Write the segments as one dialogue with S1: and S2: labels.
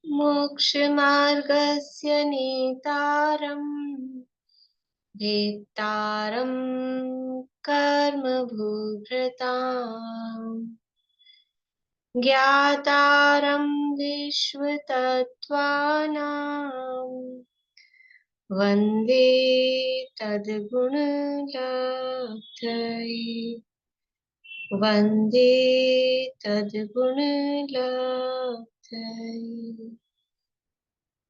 S1: मोक्षमार्गस्य नेतारम् भेत्तारं कर्मभूभृताम् ज्ञातारं विश्वतत्त्वानां वन्दे तद्गुणगात्रये वन्दे तद्गुणगात्रये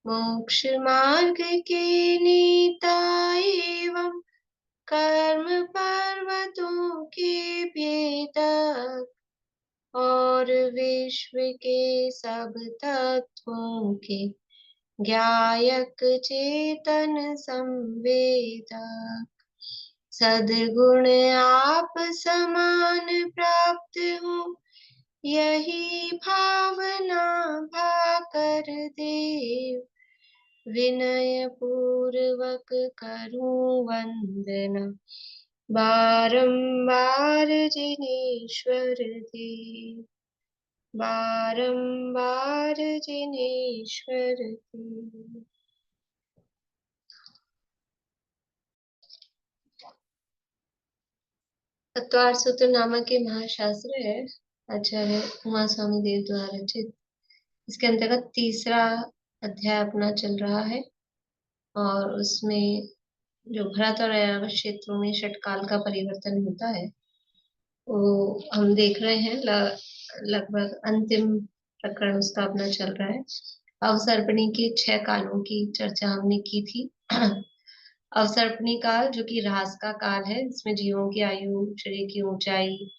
S1: मोक्षमार्ग के नेता एवं कर्म पर्वतों के भेदक और विश्व के सब तत्वों के ज्ञायक चेतन संवेदक सद्गुण आप समान प्राप्त हो यही भावना भाकर देव विनय पूर्वक करूं वंदना बारंबार जिनेश्वर देव बारंबार जिनेश्वर देव। तत्वार्थ सूत्र नामक के महाशास्त्र है आचार्य उमा स्वामी देव द्वारा रचित। इसके अंतर्गत तीसरा अध्याय अपना चल रहा है और उसमें जो भरत और ऐरावत क्षेत्रों में षटकाल का परिवर्तन होता है वो हम देख रहे हैं। लगभग अंतिम प्रकरण उसका अपना चल रहा है। अवसर्पणी के 6 कालों की चर्चा हमने की थी। अवसर्पणी काल जो कि ह्रास का काल है, इसमें जीवों की आयु, शरीर की ऊंचाई,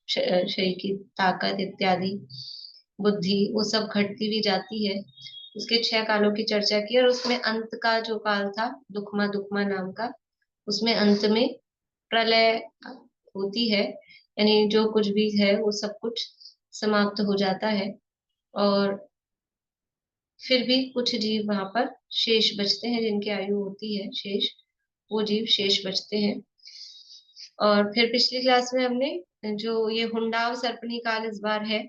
S1: शरीर की ताकत इत्यादि, बुद्धि, वो सब घटती हुई जाती है। उसके 6 कालों की चर्चा की और उसमें अंत का जो काल था दुखमा दुखमा नाम का, उसमें अंत में प्रलय होती है, यानी जो कुछ भी है वो सब कुछ समाप्त हो जाता है और फिर भी कुछ जीव वहां पर शेष बचते हैं, जिनकी आयु होती है शेष, वो जीव शेष बचते हैं। और फिर पिछली क्लास में हमने जो ये हुंडाव सर्पणी काल इस बार है,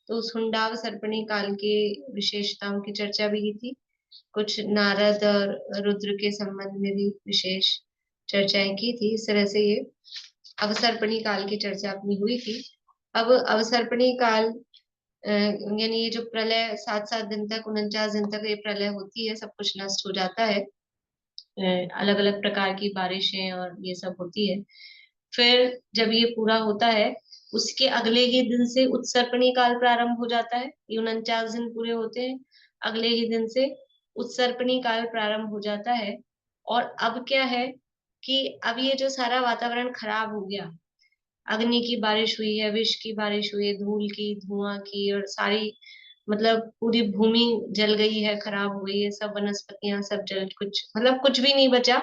S1: तो उस हुंडाव सर्पणी काल के विशेषताओं की चर्चा भी की थी। कुछ नारद और रुद्र के संबंध में भी विशेष चर्चाएं की थी। इस तरह से ये अवसर्पणी काल की चर्चा अपनी हुई थी। अब अवसर्पणी काल यानी ये जो प्रलय 7-7 दिन तक, 49 दिन तक ये प्रलय होती है, सब कुछ नष्ट हो जाता है, अलग अलग प्रकार की बारिशें और ये सब होती है। फिर जब ये पूरा होता है उसके अगले ही दिन से उत्सर्पणी काल प्रारंभ हो जाता है। ये 49 दिन पूरे होते हैं, अगले ही दिन से उत्सर्पणी काल प्रारंभ हो जाता है। और अब क्या है कि अब ये जो सारा वातावरण खराब हो गया, अग्नि की बारिश हुई है, विष की बारिश हुई है, धूल की, धुआं की, और सारी मतलब पूरी भूमि जल गई है, खराब हो गई है, सब वनस्पतियां सब जल, कुछ मतलब कुछ भी नहीं बचा।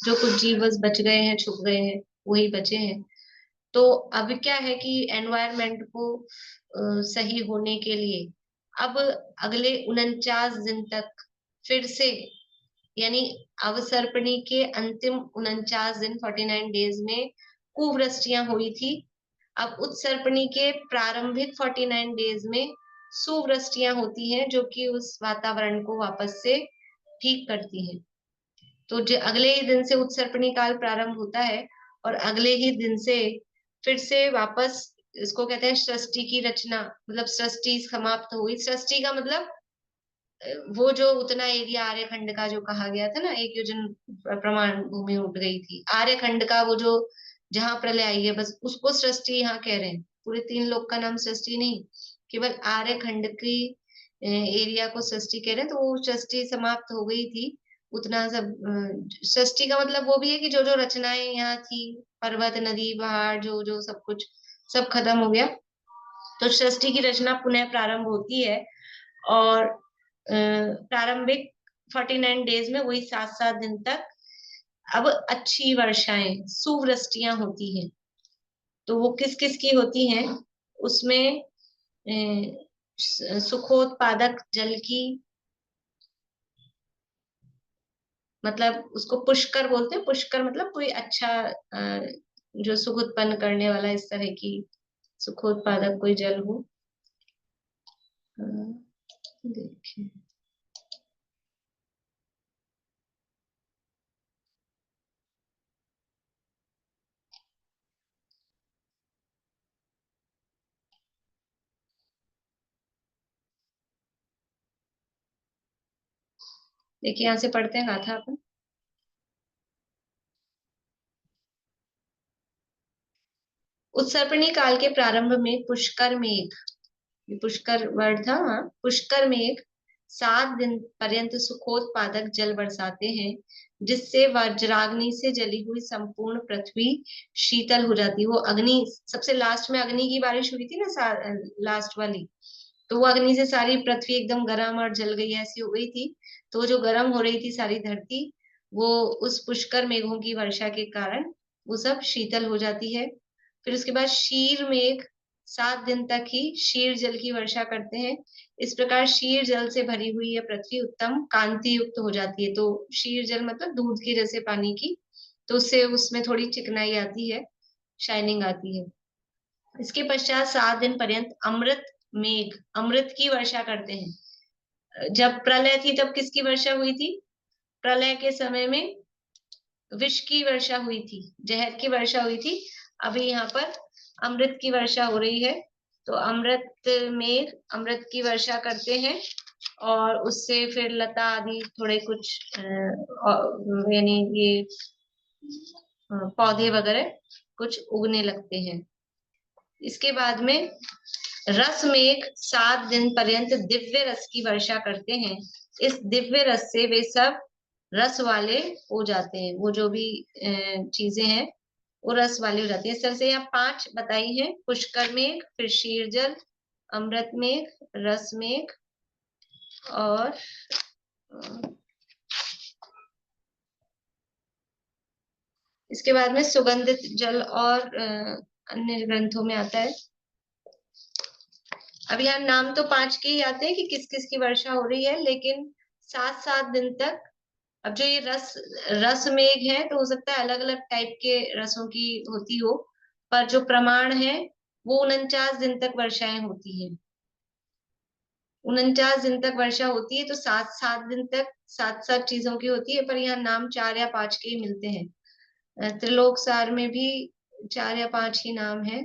S1: जो कुछ जीव बस बच गए हैं, छुप गए हैं, वही बचे हैं। तो अब क्या है कि एनवायरमेंट को सही होने के लिए अब अगले 49 दिन तक फिर से, यानी अवसर्पणी के अंतिम 49 दिन 49 डेज में कुवृष्टियां हुई थी। अब उत्सर्पणी के प्रारंभिक 49 डेज में सुवृष्टियां होती हैं, जो कि उस वातावरण को वापस से ठीक करती हैं। तो जो अगले ही दिन से उत्सर्पणी काल प्रारंभ होता है और अगले ही दिन से फिर से वापस, इसको कहते हैं सृष्टि की रचना, मतलब सृष्टि समाप्त हुई। सृष्टि का मतलब वो जो उतना एरिया आर्यखंड का जो कहा गया था ना, 1 योजन प्रमाण भूमि उठ गई थी, आर्यखंड का वो जो जहां प्रलय आई है, बस उसको सृष्टि यहाँ कह रहे हैं। पूरे 3 लोक का नाम सृष्टि नहीं, केवल आर्यखंड की एरिया को सृष्टि कह रहे हैं। तो वो सृष्टि समाप्त हो गई थी, उतना सब। सृष्टि का मतलब वो भी है कि जो जो रचनाएं यहाँ थी, पर्वत, नदी, पहाड़, जो जो सब कुछ, सब खत्म हो गया। तो सृष्टि की रचना पुनः प्रारंभ होती है और प्रारंभिक 49 डेज में वही 7-7 दिन तक अब अच्छी वर्षाएं, सुवृष्टियां होती हैं। तो वो किस किस की होती हैं उसमें, सुखोत्पादक जल की, मतलब उसको पुष्कर बोलते हैं। पुष्कर मतलब कोई अच्छा जो सुख उत्पन्न करने वाला, इस तरह की सुखोत्पादक कोई जल हो। देखिए देखिए यहाँ से पढ़ते हैं गाथा अपन। उत्सर्पणी काल के प्रारंभ में पुष्कर मेघ, ये पुष्कर वर्ड था, हाँ, पुष्कर मेघ 7 दिन पर्यंत सुखोत्पादक जल बरसाते हैं, जिससे वज्राग्नि से जली हुई संपूर्ण पृथ्वी शीतल हो जाती है। वो अग्नि, सबसे लास्ट में अग्नि की बारिश हुई थी ना, लास्ट वाली, तो वो अग्नि से सारी पृथ्वी एकदम गर्म और जल गई, ऐसी हो गई थी। तो जो गर्म हो रही थी सारी धरती, वो उस पुष्कर मेघों की वर्षा के कारण वो सब शीतल हो जाती है। फिर उसके बाद शीर मेघ 7 दिन तक ही शीर जल की वर्षा करते हैं। इस प्रकार शीर जल से भरी हुई यह पृथ्वी उत्तम कांति युक्त हो जाती है। तो शीर जल मतलब दूध की जैसे पानी की, तो उससे उसमें थोड़ी चिकनाई आती है, शाइनिंग आती है। इसके पश्चात 7 दिन पर्यंत अमृत मेघ, अमृत की वर्षा करते हैं। जब प्रलय थी तब किसकी वर्षा हुई थी? प्रलय के समय में विष की वर्षा हुई थी, जहर की वर्षा हुई थी। अभी यहाँ पर अमृत की वर्षा हो रही है। तो अमृत मेघ अमृत की वर्षा करते हैं, और उससे फिर लता आदि थोड़े कुछ यानी ये पौधे वगैरह कुछ उगने लगते हैं। इसके बाद में रस मेघ 7 दिन पर्यंत दिव्य रस की वर्षा करते हैं। इस दिव्य रस से वे सब रस वाले हो जाते हैं, वो जो भी चीजें हैं वो रस वाली हो जाती है। इस तरह से यहाँ 5 बताई हैं, पुष्कर मेघ, फिर शीरजल, अमृत मेघ, रस मेघ, और इसके बाद में सुगंधित जल, और अन्य ग्रंथों में आता है। अब यहाँ नाम तो 5 के ही आते हैं कि किस किस की वर्षा हो रही है, लेकिन 7 7 दिन तक, अब जो ये रस मेघ है, तो हो सकता है अलग अलग टाइप के रसों की होती हो, पर जो प्रमाण है वो 49 दिन तक वर्षाएं होती है। 49 दिन तक वर्षा होती है, तो 7 7 दिन तक 7 7 चीजों की होती है, पर यहाँ नाम 4 या 5 के ही मिलते हैं। त्रिलोक सार में भी 4 या 5 ही नाम है।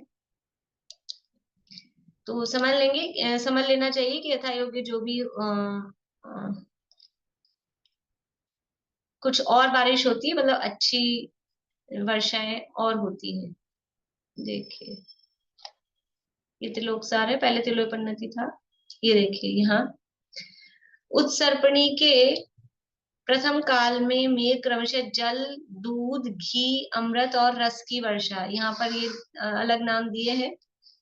S1: तो समझ लेंगे, समझ लेना चाहिए कि यथा योग्य जो भी कुछ और बारिश होती है, मतलब अच्छी वर्षाएं और होती है। देखिए ये त्रिलोक सार है, पहले त्रिलोपन्नति था। ये देखिए यहाँ उत्सर्पणी के प्रथम काल में मेघ क्रमशः जल, दूध, घी, अमृत और रस की वर्षा, यहाँ पर ये अलग नाम दिए हैं,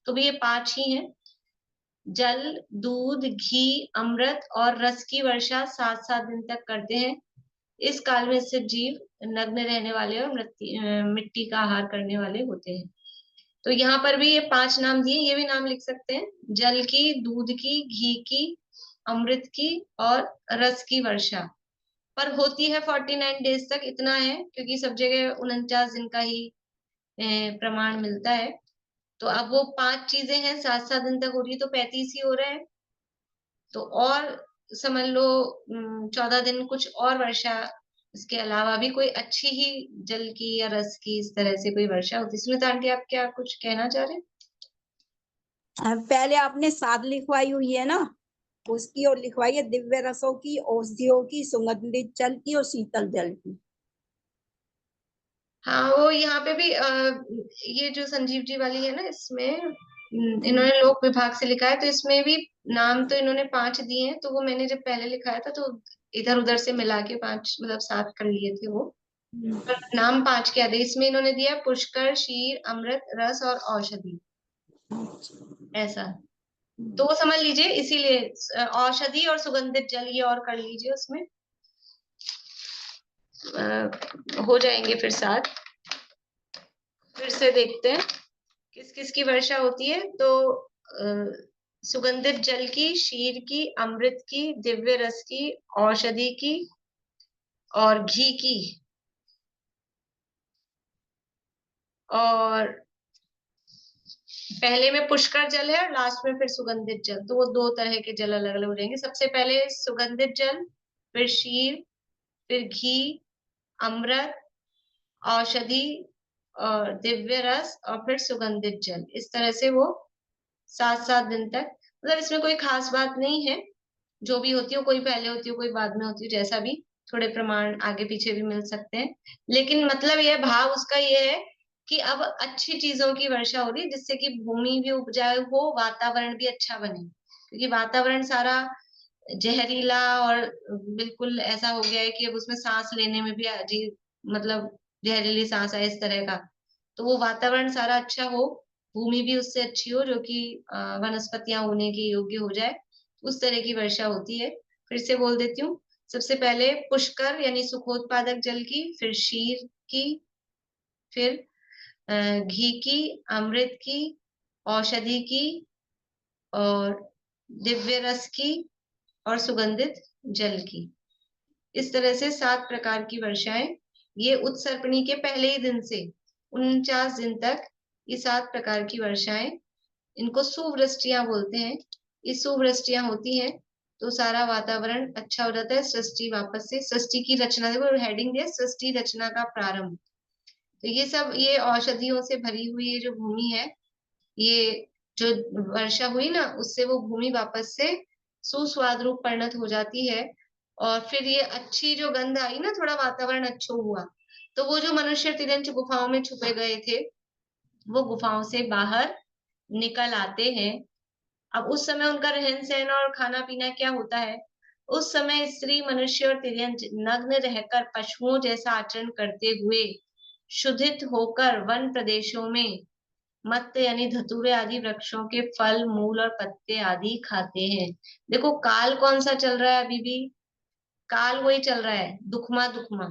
S1: तो भी ये 5 ही हैं। जल, दूध, घी, अमृत और रस की वर्षा 7 7 दिन तक करते हैं। इस काल में स्थित जीव नग्न रहने वाले और मिट्टी का आहार करने वाले होते हैं। तो यहाँ पर भी ये 5 नाम दिए, ये भी नाम लिख सकते हैं, जल की, दूध की, घी की, अमृत की और रस की वर्षा। पर होती है 49 डेज तक, इतना है, क्योंकि सब जगह 49 दिन का ही प्रमाण मिलता है। तो अब वो 5 चीजें हैं, 7 7 दिन तक हो रही है, तो 35 ही हो रहा है। तो और समझ लो 14 दिन कुछ और वर्षा, इसके अलावा भी कोई अच्छी ही जल की या रस की इस तरह से कोई वर्षा होती। स्मिता आंटी आप क्या कुछ कहना चाह रहे हैं?
S2: पहले आपने साध लिखवाई हुई है ना, उसकी और लिखवाई है दिव्य रसों की, औषधियों की, सुगंधित जल की और शीतल जल की।
S1: हाँ वो यहाँ पे भी ये जो संजीव जी वाली है ना, इसमें इन्होंने लोक विभाग से लिखा है, तो इसमें भी नाम तो इन्होंने 5 दिए हैं। तो वो मैंने जब पहले लिखाया था तो इधर उधर से मिला के 5 मतलब 7 कर लिए थे वो, पर नाम 5 के आते। इसमें इन्होंने दिया पुष्कर, शीर, अमृत, रस और औषधि, ऐसा। तो वो समझ लीजिए, इसीलिए औषधि और सुगंधित जल ये और कर लीजिए उसमें, हो जाएंगे फिर 7। फिर से देखते हैं किस किस की वर्षा होती है। तो सुगंधित जल की, शीर की, अमृत की, दिव्य रस की, औषधि की और घी की, और पहले में पुष्कर जल है और लास्ट में फिर सुगंधित जल। तो वो 2 तरह के जल अलग अलग हो जाएंगे। सबसे पहले सुगंधित जल, फिर शीर, फिर घी, अमृत, औषधि और दिव्य रस, और फिर सुगंधित जल। इस तरह से वो 7 7 दिन तक, मतलब इसमें कोई खास बात नहीं है, जो भी होती हो, कोई पहले होती हो कोई बाद में होती हो, जैसा भी, थोड़े प्रमाण आगे पीछे भी मिल सकते हैं, लेकिन मतलब ये भाव उसका ये है कि अब अच्छी चीजों की वर्षा हो रही है, जिससे कि भूमि भी उपजाऊ हो, वातावरण भी अच्छा बने, क्योंकि वातावरण सारा जहरीला और बिल्कुल ऐसा हो गया है कि अब उसमें सांस लेने में भी अजीब, मतलब जहरीली सांस है इस तरह का। तो वो वातावरण सारा अच्छा हो, भूमि भी उससे अच्छी हो, जो कि वनस्पतियां होने के योग्य हो जाए, उस तरह की वर्षा होती है। फिर से बोल देती हूँ। सबसे पहले पुष्कर यानी सुखोत्पादक जल की, फिर क्षीर की, फिर घी की, अमृत की, औषधि की, और दिव्य रस की, और सुगंधित जल की। इस तरह से 7 प्रकार की वर्षाएं, ये उत्सर्पणी के पहले ही दिन से 49 दिन तक ये 7 प्रकार की वर्षाएं, इनको सुवृष्टियां बोलते हैं। ये सुवृष्टियां होती हैं तो सारा वातावरण अच्छा हो जाता है, सृष्टि वापस से, सृष्टि की रचना, देखो हेडिंग दिया, सृष्टि रचना का प्रारंभ। तो ये सब, ये औषधियों से भरी हुई ये जो भूमि है, ये जो वर्षा हुई ना, उससे वो भूमि वापस से सुस्वाद रूप परिणत हो जाती है। और फिर ये अच्छी जो गंध आई ना, थोड़ा वातावरण अच्छा हुआ, तो वो जो मनुष्य तिरंज गुफाओं में छुपे गए थे, वो गुफाओं से बाहर निकल आते हैं। अब उस समय उनका रहन सहन और खाना पीना क्या होता है? उस समय स्त्री, मनुष्य और तिर्यंच नग्न रहकर पशुओं जैसा आचरण करते हुए शुद्धित होकर वन प्रदेशों में मत्त यानी धतूरे आदि वृक्षों के फल, मूल और पत्ते आदि खाते हैं। देखो काल कौन सा चल रहा है अभी भी? काल वही चल रहा है, दुखमा दुखमा।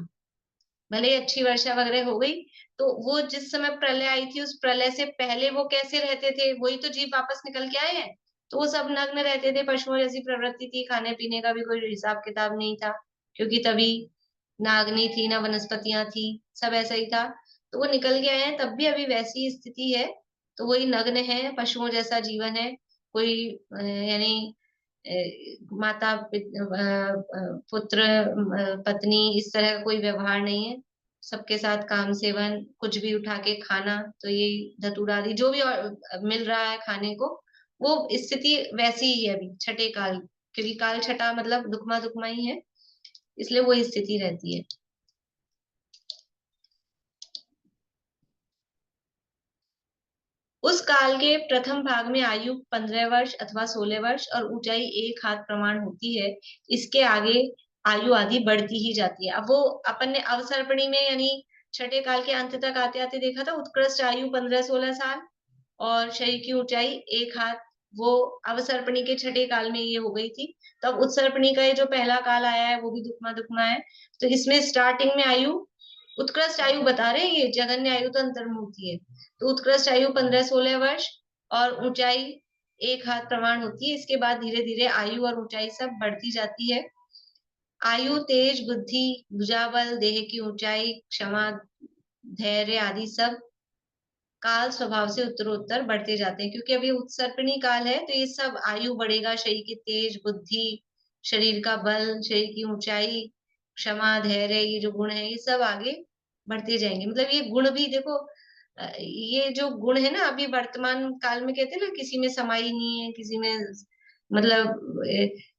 S1: भले ही अच्छी वर्षा वगैरह हो गई, तो वो जिस समय प्रलय आई थी, उस प्रलय से पहले वो कैसे रहते थे? वही तो जीव वापस निकल के आए हैं। तो वो सब नग्न रहते थे, पशुओं जैसी प्रवृत्ति थी, खाने पीने का भी कोई हिसाब किताब नहीं था, क्योंकि तभी ना अग्नि थी ना वनस्पतियां थी, सब ऐसा ही था। तो वो निकल के आए हैं, तब भी अभी वैसी स्थिति है। तो वही नग्न है, पशुओं जैसा जीवन है। कोई यानी माता पुत्र पत्नी इस तरह का कोई व्यवहार नहीं है। सबके साथ काम सेवन, कुछ भी उठा के खाना, तो ये धतूरा आदि जो भी और मिल रहा है खाने को, वो स्थिति वैसी ही है अभी छठे काल, क्योंकि काल छठा मतलब दुखमा दुखमा ही है, इसलिए वो स्थिति रहती है। उस काल के प्रथम भाग में आयु 15 वर्ष अथवा 16 वर्ष और ऊंचाई 1 हाथ प्रमाण होती है। इसके आगे आयु आदि बढ़ती ही जाती है। अब वो अपन ने अवसर्पणी में यानी छठे काल के अंत तक आते आते देखा था, उत्कृष्ट आयु 15-16 साल और शरीर की ऊंचाई 1 हाथ, वो अवसर्पणी के छठे काल में ये हो गई थी। तो अब उत्सर्पणी का ये जो पहला काल आया है, वो भी दुखमा दुखमा है। तो इसमें स्टार्टिंग में आयु, उत्कृष्ट आयु बता रहे हैं, ये जघन्य आयु तो अंतर्मुखी है। तो उत्कृष्ट आयु 15-16 वर्ष और ऊंचाई 1 हाथ प्रमाण होती है। इसके बाद धीरे धीरे आयु और ऊंचाई सब बढ़ती जाती है। आयु, तेज, बुद्धि, भुजाबल, देह की ऊंचाई, क्षमा, धैर्य आदि सब काल स्वभाव से उत्तरोत्तर बढ़ते जाते हैं, क्योंकि अभी उत्सर्पणी काल है, तो ये सब आयु बढ़ेगा, शरीर की तेज, बुद्धि, शरीर का बल, शरीर की ऊंचाई, क्षमा, धैर्य, ये जो गुण है ये सब आगे बढ़ते जाएंगे। मतलब ये गुण भी देखो, ये जो गुण है ना, अभी वर्तमान काल में कहते हैं ना, किसी में समाई नहीं है, किसी में मतलब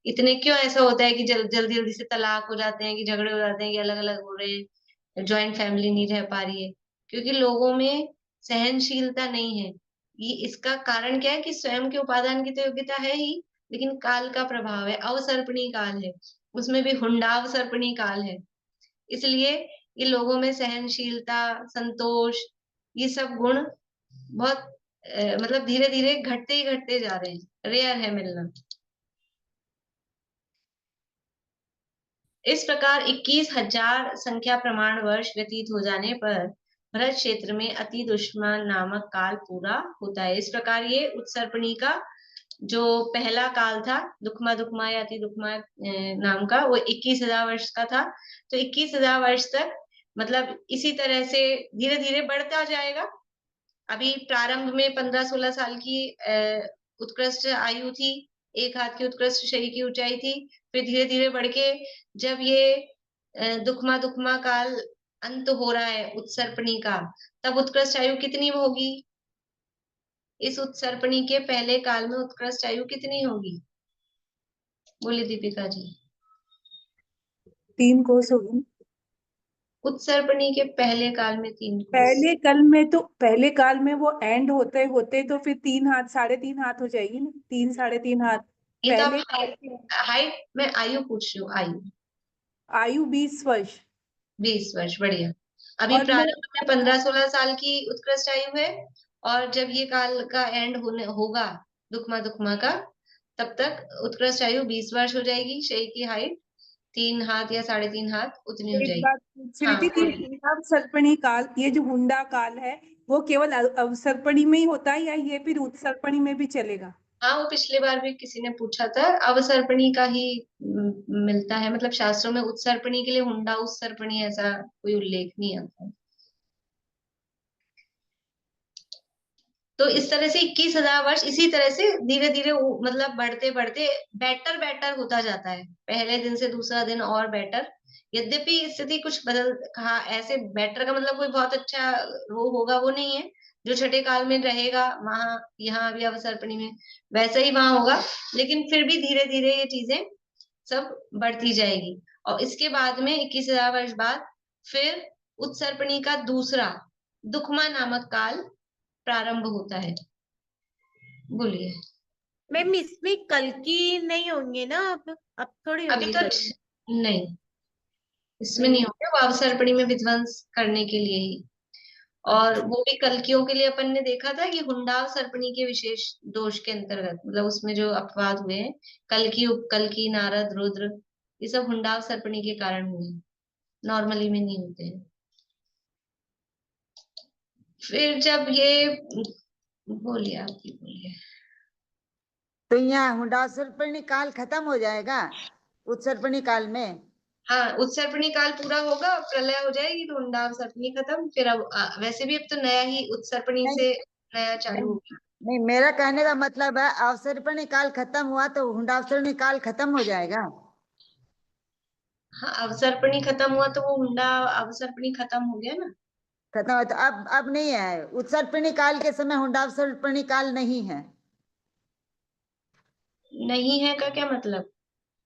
S1: इतने क्यों ऐसा होता है कि जल्दी जल्दी से तलाक हो जाते हैं, कि झगड़े हो जाते हैं, कि अलग अलग हो रहे हैं, ज्वाइंट फैमिली नहीं रह पा रही है, क्योंकि लोगों में सहनशीलता नहीं है। ये इसका कारण क्या है कि स्वयं के उपादान की तो योग्यता है ही, लेकिन काल का प्रभाव है, अवसर्पणी काल है, उसमें भी हुंडावसर्पणी काल है। इसलिए ये लोगों में सहनशीलता, संतोष, ये सब गुण बहुत मतलब धीरे धीरे घटते ही घटते जा रहे हैं, रेयर है मिलना। इस प्रकार 21,000 संख्या प्रमाण वर्ष व्यतीत हो जाने पर भरत क्षेत्र में अति दुश्मन नामक काल पूरा होता है। इस प्रकार ये उत्सर्पणी का जो पहला काल था, दुखमा दुखमा या अति दुखमा नाम का, वो 21,000 वर्ष का था। तो 21,000 वर्ष तक मतलब इसी तरह से धीरे धीरे बढ़ता जाएगा। अभी प्रारंभ में 15-16 साल की उत्कृष्ट आयु थी, 1 हाथ की उत्कृष्ट शरीर की ऊंचाई थी। फिर धीरे धीरे बढ़ के जब ये दुखमा दुखमा काल अंत हो रहा है उत्सर्पणी का, तब उत्कृष्ट आयु कितनी होगी? इस उत्सर्पणी के पहले काल में उत्कृष्ट आयु कितनी होगी? बोलिए दीपिका जी।
S3: 3 कोस होगी।
S1: उत्सर्पणी के पहले काल में 3 कोस।
S3: पहले काल में वो एंड होते होते तो फिर 3 हाथ 3.5 हाथ हो जाएगी ना, 3 3.5 हाथ
S1: ये तो आप
S3: पहले काल
S1: हाइट,
S3: की।
S1: हाइट में आयु पूछ रही हूँ, आयु।
S3: आयु 20 वर्ष।
S1: 20 वर्ष, बढ़िया। अभी
S3: और मैं
S1: प्रारंभ में 15-16 साल की उत्कृष्ट आयु है, और जब ये काल का एंड होने होगा, दुखमा दुखमा का, तब तक उत्कृष्ट आयु 20 वर्ष हो जाएगी। शरीर की हाइट 3 हाथ या 3.5 हाथ उतनी हो
S3: एक
S1: जाएगी।
S3: बात पूछ रही
S1: हाँ
S3: थी कि
S1: बोलिए।
S3: अवसर्पणी काल, ये जो हुंडा काल है वो केवल अवसर्पणी में ही होता है या ये फिर उत्सर्पणी में भी चलेगा?
S1: हाँ, वो पिछले बार भी किसी ने पूछा था, अवसर्पणी का ही मिलता है। मतलब शास्त्रों में उत्सर्पणी के लिए हुंडा उत्सर्पणी ऐसा कोई उल्लेख नहीं आता। तो इस तरह से 21,000 वर्ष इसी तरह से धीरे धीरे मतलब बढ़ते बढ़ते बेटर बेटर होता जाता है, पहले दिन से दूसरा दिन और बेटर। यद्यपि स्थिति कुछ बदल, कहा ऐसे बेटर का मतलब कोई बहुत अच्छा वो होगा वो नहीं है। जो छठे काल में रहेगा वहां, यहाँ अभी अवसर्पणी में वैसा ही वहां होगा, लेकिन फिर भी धीरे धीरे ये चीजें सब बढ़ती जाएगी। और इसके बाद में 21,000 वर्ष बाद फिर उत्सर्पणी का दूसरा दुखमा नामक काल प्रारंभ होता है। बोलिए।
S4: मैम इसमें कल की नहीं होंगे ना? अब थोड़ी
S1: अभी
S4: होंगी
S1: तो
S4: कल की।
S1: नहीं, इसमें नहीं
S4: नहीं।
S1: होंगे, वो अवसर्पणी में विध्वंस करने के लिए ही। और
S4: अच्छा।
S1: वो भी कल्कियों के लिए अपन ने देखा था कि हुंडाव सर्पणी के विशेष दोष के अंतर्गत, मतलब उसमें जो अपवाद हुए हैं, कल्कि उपकल्कि नारद रुद्र, ये सब हुंडाव सर्पणी के कारण हुए हैं, नॉर्मली में नहीं होते हैं। फिर जब ये, बोलिए आप ही बोलिए।
S5: तो यहाँ हुंडासर्पणी काल खत्म हो जाएगा उत्सर्पणी काल में?
S1: हाँ, उत्सर्पणी काल पूरा होगा, प्रलय हो जाएगी तो हुंडाव सर्पणी खत्म। फिर अब वैसे भी अब तो नया ही उत्सर्पणी
S5: नहीं
S1: से नया चालू
S5: नहीं
S1: हो गया।
S5: नहीं, मेरा कहने का मतलब है अवसर्पणी काल खत्म हुआ तो हुंडासर्पणी काल खत्म हो जाएगा।
S1: हाँ, अवसर्पणी खत्म हुआ तो वो हुंडा अवसर्पणी खत्म हो गया ना।
S5: खत्म हो तो अब नहीं है, उत्सर्पणी काल के समय हुंडासर्पणी काल नहीं है।
S1: नहीं है का क्या मतलब?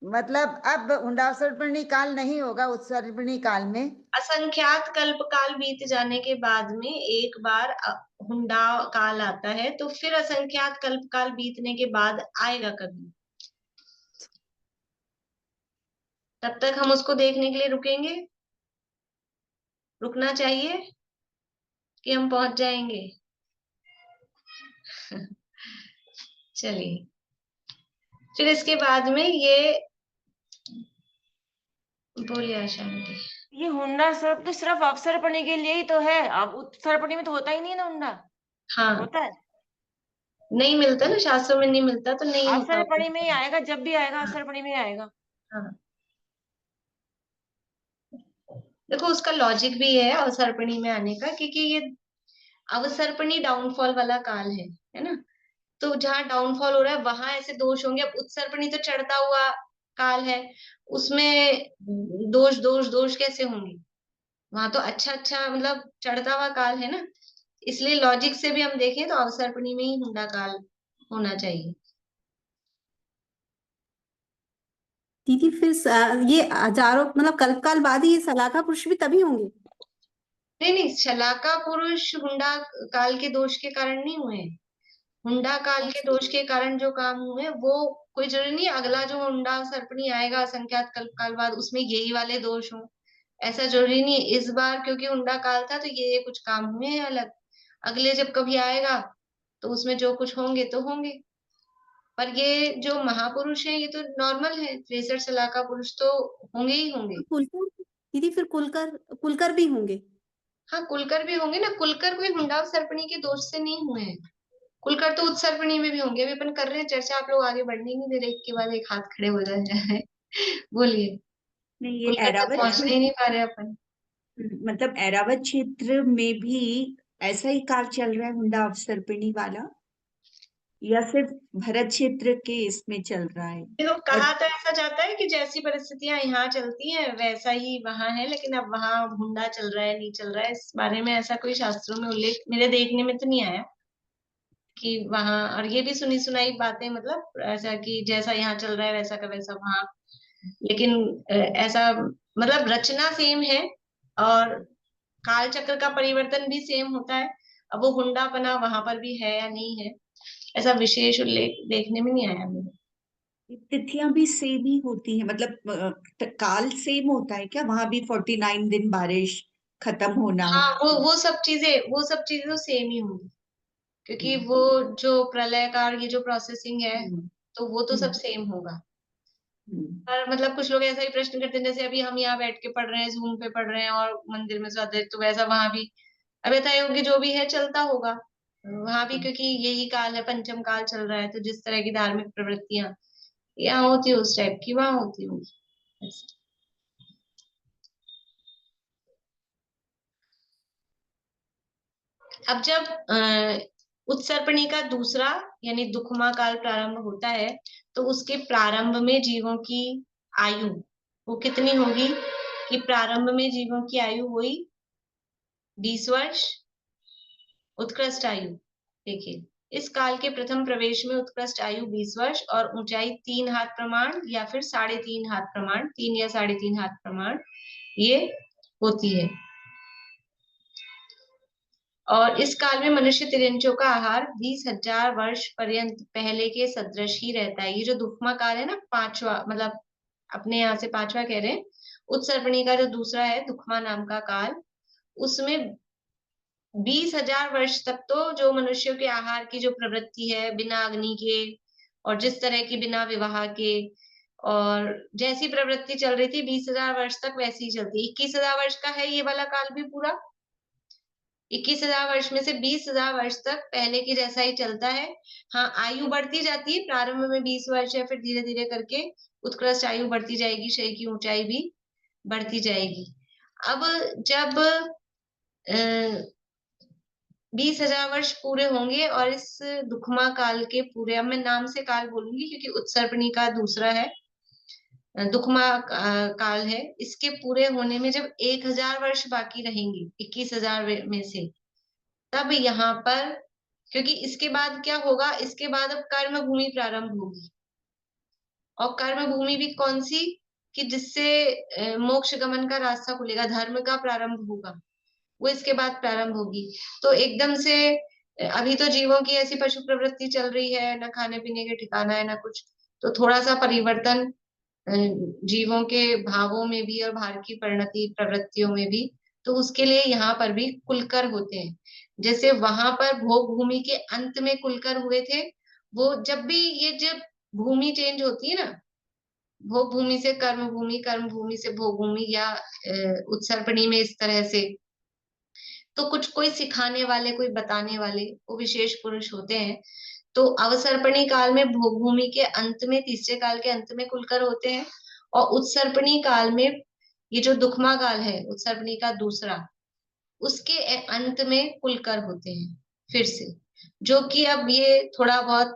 S5: मतलब अब हुंडासर्पणी काल नहीं होगा उत्सर्पणी काल में।
S1: असंख्यात कल्प काल बीत जाने के बाद में एक बार हुंडा काल आता है, तो फिर असंख्यात कल्प काल बीतने के बाद आएगा कभी। तब तक हम उसको देखने के लिए रुकेंगे? रुकना चाहिए कि हम पहुंच जाएंगे? चलिए, फिर इसके बाद में ये, बोलिए आशा आंटी।
S4: ये हुंडा सब तो सिर्फ अवसर्पणी के लिए ही तो है, अब उत्सर्पणी में तो होता ही नहीं है ना हुंडा।
S1: हाँ,
S4: होता है?
S1: नहीं मिलता ना, शास्त्रों में नहीं मिलता तो नहीं होता
S4: अवसर्पणी में ही
S1: होगा।
S4: आएगा, जब भी आएगा
S1: हाँ
S4: अवसर्पणी में ही आएगा।
S1: हाँ, देखो उसका लॉजिक भी है अवसर्पणी में आने का, क्योंकि ये अवसर्पणी डाउनफॉल वाला काल है ना। तो जहां डाउनफॉल हो रहा है वहां ऐसे दोष होंगे। अब उत्सर्पणी तो चढ़ता हुआ काल है, उसमें दोष दोष दोष कैसे होंगे? वहां तो अच्छा अच्छा मतलब चढ़ता हुआ काल है ना। इसलिए लॉजिक से भी हम देखें तो अवसर्पणी में ही हुंडा काल होना चाहिए।
S6: दीदी फिर ये हजारों मतलब कल्पकाल बाद ही ये सलाका पुरुष भी तभी होंगे?
S1: नहीं नहीं, शलाका पुरुष हुंडा काल के दोष के कारण नहीं हुए हैं। हुंडा काल के दोष के कारण जो काम हुए वो कोई जरूरी नहीं अगला जो हुंडा सर्पणी आएगा असंख्यात कल्प काल बाद उसमें यही वाले दोष हों, ऐसा जरूरी नहीं है। इस बार क्योंकि हुंडा काल था तो ये कुछ काम हुए हैं अलग, अगले जब कभी आएगा तो उसमें जो कुछ होंगे तो होंगे। पर ये जो महापुरुष हैं ये तो नॉर्मल है, 63 सलाका पुरुष तो होंगे ही होंगे।
S6: कुलकर दीदी फिर कुलकर कुलकर भी होंगे?
S1: हाँ, कुलकर भी होंगे ना। कुलकर कोई हुंडा सर्पणी के दोष से नहीं हुए हैं। कुलकर तो उत्सर्पणी में भी होंगे। अभी अपन कर रहे हैं चर्चा, आप लोग आगे बढ़ने नहीं दे रहे, एक के बाद एक हाथ खड़े हो जाए। बोलिए।
S2: नहीं, ये
S1: कुलकर तक
S2: ऐरावत
S1: पहुंचने ही नहीं पा रहे अपन।
S2: मतलब ऐरावत क्षेत्र में भी ऐसा ही काल चल रहा है हुंडा अवसर्पिणी वाला, या सिर्फ भरत क्षेत्र के इसमें चल रहा है?
S1: देखो,
S2: और
S1: कहा तो ऐसा जाता है कि जैसी परिस्थितियां यहाँ चलती हैं वैसा ही वहां है, लेकिन अब वहां हुंडा चल रहा है नहीं चल रहा है, इस बारे में ऐसा कोई शास्त्रों में उल्लेख मेरे देखने में तो नहीं आया। कि वहां, और ये भी सुनी सुनाई बातें, मतलब ऐसा कि जैसा यहाँ चल रहा है वैसा का वैसा वहां, लेकिन ऐसा मतलब रचना सेम है और काल चक्र का परिवर्तन भी सेम होता है। अब वो हुंडापना वहां पर भी है या नहीं है, ऐसा विशेष उल्लेख देखने में नहीं आया मुझे।
S2: तिथियां भी सेम ही होती है, मतलब काल सेम होता है क्या वहां भी? 49 दिन बारिश, खत्म होना।
S1: हाँ, वो सब चीजें तो सेम ही होंगी, क्योंकि
S2: हम्म,
S1: वो जो प्रलय का ये जो प्रोसेसिंग है,
S2: हम्म,
S1: तो वो तो सब
S2: हम्म,
S1: सेम होगा।
S2: हम्म,
S1: पर मतलब कुछ लोग ऐसा ही प्रश्न करते हैं, जैसे अभी हम यहाँ बैठ के पढ़ रहे हैं, जूम पे पढ़ रहे हैं और मंदिर में जाते हैं, तो वैसा वहां भी अब यथा योग्य जो भी है चलता होगा वहां भी, क्योंकि यही काल है, पंचम काल चल रहा है, तो जिस तरह की धार्मिक प्रवृत्तियां यहाँ होती है उस टाइप की वहां होती होगी ऐसा। अब जब उत्सर्पणी का दूसरा यानी दुखमा काल प्रारंभ होता है, तो उसके प्रारंभ में जीवों की आयु वो कितनी होगी, कि प्रारंभ में जीवों की आयु हुई 20 वर्ष, उत्कृष्ट आयु। देखिए, इस काल के प्रथम प्रवेश में उत्कृष्ट आयु 20 वर्ष और ऊंचाई 3 हाथ प्रमाण या फिर 3.5 हाथ प्रमाण, 3 या 3.5 हाथ प्रमाण ये होती है। और इस काल में मनुष्य तिर्यंचों का आहार 20,000 वर्ष पर्यंत पहले के सदृश ही रहता है। ये जो दुखमा काल है ना, पांचवा, मतलब अपने यहाँ से पांचवा कह रहे हैं, उत्सर्पणी का जो दूसरा है दुखमा नाम का काल, उसमें 20,000 वर्ष तक तो जो मनुष्यों के आहार की जो प्रवृत्ति है बिना अग्नि के, और जिस तरह की बिना विवाह के, और जैसी प्रवृत्ति चल रही थी 20,000 वर्ष तक वैसी ही चलती। 21,000 वर्ष का है ये वाला काल भी पूरा, 21,000 वर्ष में से 20,000 वर्ष तक पहले की जैसा ही चलता है। हाँ, आयु बढ़ती जाती है, प्रारंभ में 20 वर्ष है, फिर धीरे धीरे करके उत्कृष्ट आयु बढ़ती जाएगी, शरीर की ऊंचाई भी बढ़ती जाएगी। अब जब 20,000 वर्ष पूरे होंगे और इस दुखमा काल के पूरे, अब मैं नाम से काल बोलूंगी क्योंकि उत्सर्पणी का दूसरा है, दुखमा काल है, इसके पूरे होने में जब 1,000 वर्ष बाकी रहेंगे 21,000 में से, तब यहाँ पर, क्योंकि इसके बाद क्या होगा, इसके बाद अब कर्म भूमि प्रारंभ होगी। और कर्म भूमि भी कौन सी, कि जिससे मोक्ष गमन का रास्ता खुलेगा, धर्म का प्रारंभ होगा, वो इसके बाद प्रारंभ होगी। तो एकदम से अभी तो जीवों की ऐसी पशु प्रवृत्ति चल रही है, ना खाने पीने के ठिकाना है ना कुछ, तो थोड़ा सा परिवर्तन जीवों के भावों में भी और बाहर की परिणति प्रवृत्तियों में भी, तो उसके लिए यहाँ पर भी कुलकर होते हैं। जैसे वहां पर भोग भूमि के अंत में कुलकर हुए थे, वो जब भी ये जब भूमि चेंज होती है ना, भोग भूमि से कर्म भूमि, कर्म भूमि से भोग भूमि, या उत्सर्पणी में इस तरह से, तो कुछ कोई सिखाने वाले, कोई बताने वाले वो विशेष पुरुष होते हैं। तो अवसर्पणी काल में भोग भूमि के अंत में, तीसरे काल के अंत में कुलकर होते हैं, और उत्सर्पणी काल में, ये जो दुखमा काल है उत्सर्पणी का दूसरा, उसके अंत में कुलकर होते हैं फिर से, जो कि अब ये थोड़ा बहुत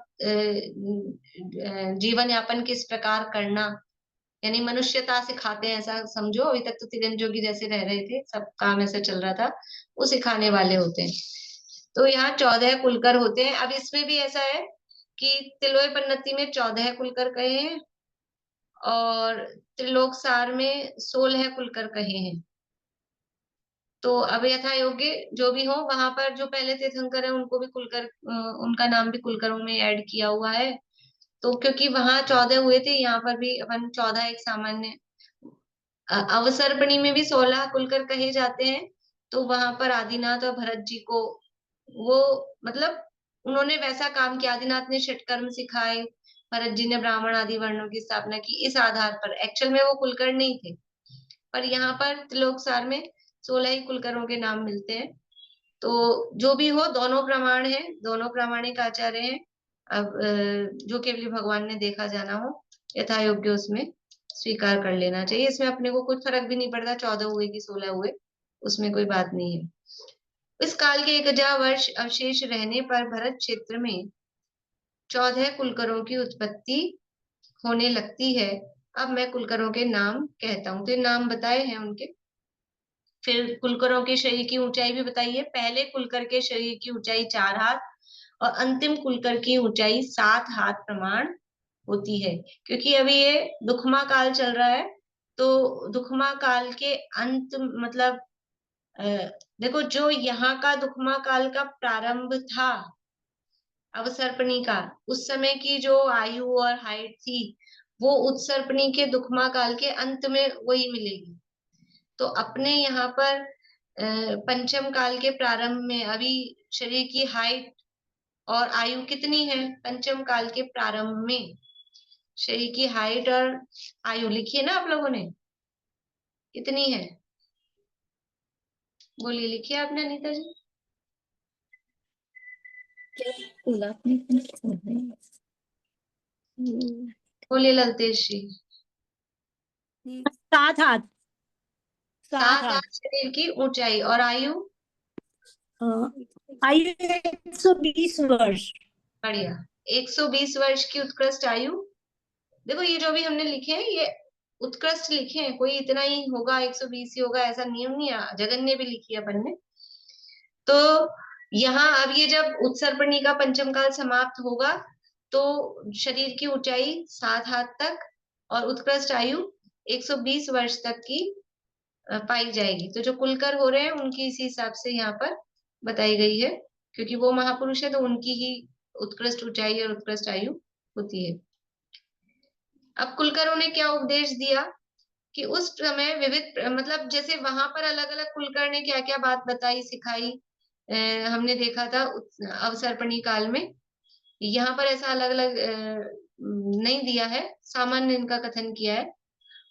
S1: जीवन यापन किस प्रकार करना, यानी मनुष्यता सिखाते हैं ऐसा समझो। अभी तक तो तिरंजोगी जैसे रह रहे थे, सब काम ऐसा चल रहा था, वो सिखाने वाले होते हैं। तो यहाँ 14 कुलकर होते हैं। अब इसमें भी ऐसा है कि तिलोय पन्नति में 14 कुलकर कहे हैं और त्रिलोक सार में 16 कुलकर कहे हैं। तो अब यथा योग्य जो भी हो, वहां पर जो पहले तीर्थंकर है उनको भी कुलकर, उनका नाम भी कुलकरों में ऐड किया हुआ है। तो क्योंकि वहां 14 हुए थे, यहाँ पर भी अपन 14 एक सामान्य, अवसर्पणी में भी 16 कुलकर कहे जाते हैं। तो वहां पर आदिनाथ और भरत जी को वो, मतलब उन्होंने वैसा काम किया, आदिनाथ ने षटकर्म सिखाए, भरत जी ने ब्राह्मण आदि वर्णों की स्थापना की, इस आधार पर एक्चुअल में वो कुलकर नहीं थे। पर यहाँ पर त्रिलोकसार में 16 ही कुलकरों के नाम मिलते हैं। तो जो भी हो, दोनों प्रमाण है, दोनों प्रामाणिक आचार्य हैं। अब जो केवल भगवान ने देखा जाना हो, यथा योग्य उसमें स्वीकार कर लेना चाहिए। इसमें अपने को कुछ फर्क भी नहीं पड़ता 14 हुए कि 16 हुए, उसमें कोई बात नहीं है। इस काल के 1,000 वर्ष अवशेष रहने पर भरत क्षेत्र में 14 कुलकरों की उत्पत्ति होने लगती है। अब मैं कुलकरों के नाम कहता हूँ, तो नाम बताए हैं उनके। फिर कुलकरों के शरीर की ऊंचाई भी बताइए। पहले कुलकर के शरीर की ऊंचाई 4 हाथ और अंतिम कुलकर की ऊंचाई 7 हाथ प्रमाण होती है। क्योंकि अभी ये दुखमा काल चल रहा है, तो दुखमा काल के अंत मतलब देखो, जो यहाँ का दुखमा काल का प्रारंभ था अवसर्पणी का, उस समय की जो आयु और हाइट थी वो उत्सर्पणी के दुखमा काल के अंत में वही मिलेगी। तो अपने यहाँ पर पंचम काल के प्रारंभ में अभी शरीर की हाइट और आयु कितनी है? पंचम काल के प्रारंभ में शरीर की हाइट और आयु लिखी है ना आप लोगों ने, कितनी है? बोलिए, लिखिए आपने अनीता जी। बोलिए ललतेश जी।
S6: 7 हाथ।
S1: 7 हाथ शरीर की ऊंचाई और आयु?
S6: आयु 120 वर्ष।
S1: बढ़िया। 120 वर्ष की उत्कृष्ट आयु। देखो, ये जो भी हमने लिखे हैं ये उत्कृष्ट लिखे हैं, कोई इतना ही होगा 120 ही होगा ऐसा नियम नहीं है, जगन्य भी लिखी है अपन ने। तो यहाँ अब ये जब उत्सर्पणी का पंचम काल समाप्त होगा तो शरीर की ऊंचाई 7 हाथ तक और उत्कृष्ट आयु 120 वर्ष तक की पाई जाएगी। तो जो कुलकर हो रहे हैं उनकी इसी हिसाब से यहाँ पर बताई गई है, क्योंकि वो महापुरुष है तो उनकी ही उत्कृष्ट ऊंचाई और उत्कृष्ट आयु होती है। अब कुलकरों ने क्या उपदेश दिया कि उस समय विविध मतलब जैसे वहां पर अलग अलग कुलकर ने क्या क्या बात बताई सिखाई, हमने देखा था अवसर्पणी काल में। यहाँ पर ऐसा अलग अलग नहीं दिया है, सामान्य इनका कथन किया है।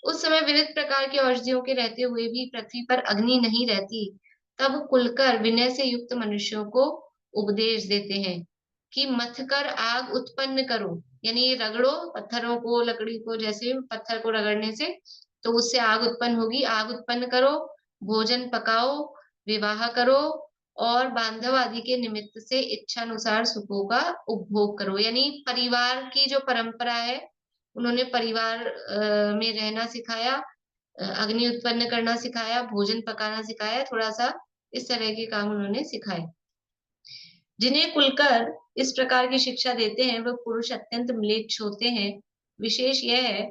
S1: उस समय विविध प्रकार की औषधियों के रहते हुए भी पृथ्वी पर अग्नि नहीं रहती, तब कुलकर विनय से युक्त मनुष्यों को उपदेश देते हैं कि मथ कर आग उत्पन्न करो, यानी ये रगड़ो पत्थरों को, लकड़ी को, जैसे पत्थर को रगड़ने से तो उससे आग उत्पन्न होगी, आग उत्पन्न करो, भोजन पकाओ, विवाह करो और बांधव आदि के निमित्त से इच्छा अनुसार सुखों का उपभोग करो। यानी परिवार की जो परंपरा है, उन्होंने परिवार में रहना सिखाया, अग्नि उत्पन्न करना सिखाया, भोजन पकाना सिखाया, थोड़ा सा इस तरह के काम उन्होंने सिखाए। जिन्हें कुलकर इस प्रकार की शिक्षा देते हैं वह पुरुष अत्यंत म्लेच्छ होते हैं। विशेष यह है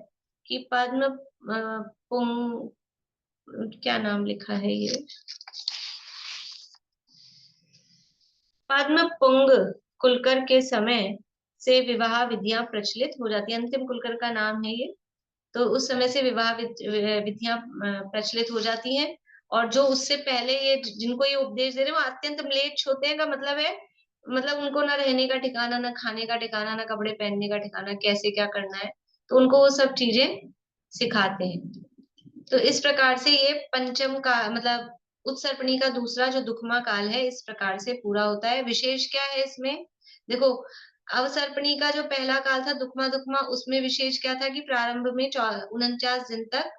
S1: कि पद्म पुंग, क्या नाम लिखा है ये, पद्म पुंग कुलकर के समय से विवाह विधियां प्रचलित हो जाती है। अंतिम कुलकर का नाम है ये। तो उस समय से विवाह विधियां प्रचलित हो जाती हैं। और जो उससे पहले ये जिनको ये उपदेश दे रहे हैं वो अत्यंत म्लेच्छ होते हैं का मतलब है, मतलब उनको ना रहने का ठिकाना, ना खाने का ठिकाना, ना कपड़े पहनने का ठिकाना, कैसे क्या करना है, तो उनको वो सब चीजें सिखाते हैं। तो इस प्रकार से ये पंचम का मतलब उत्सर्पणी का दूसरा जो दुखमा काल है इस प्रकार से पूरा होता है। विशेष क्या है इसमें? देखो, अवसर्पणी का जो पहला काल था दुखमा दुखमा, उसमें विशेष क्या था कि प्रारंभ में 49 दिन तक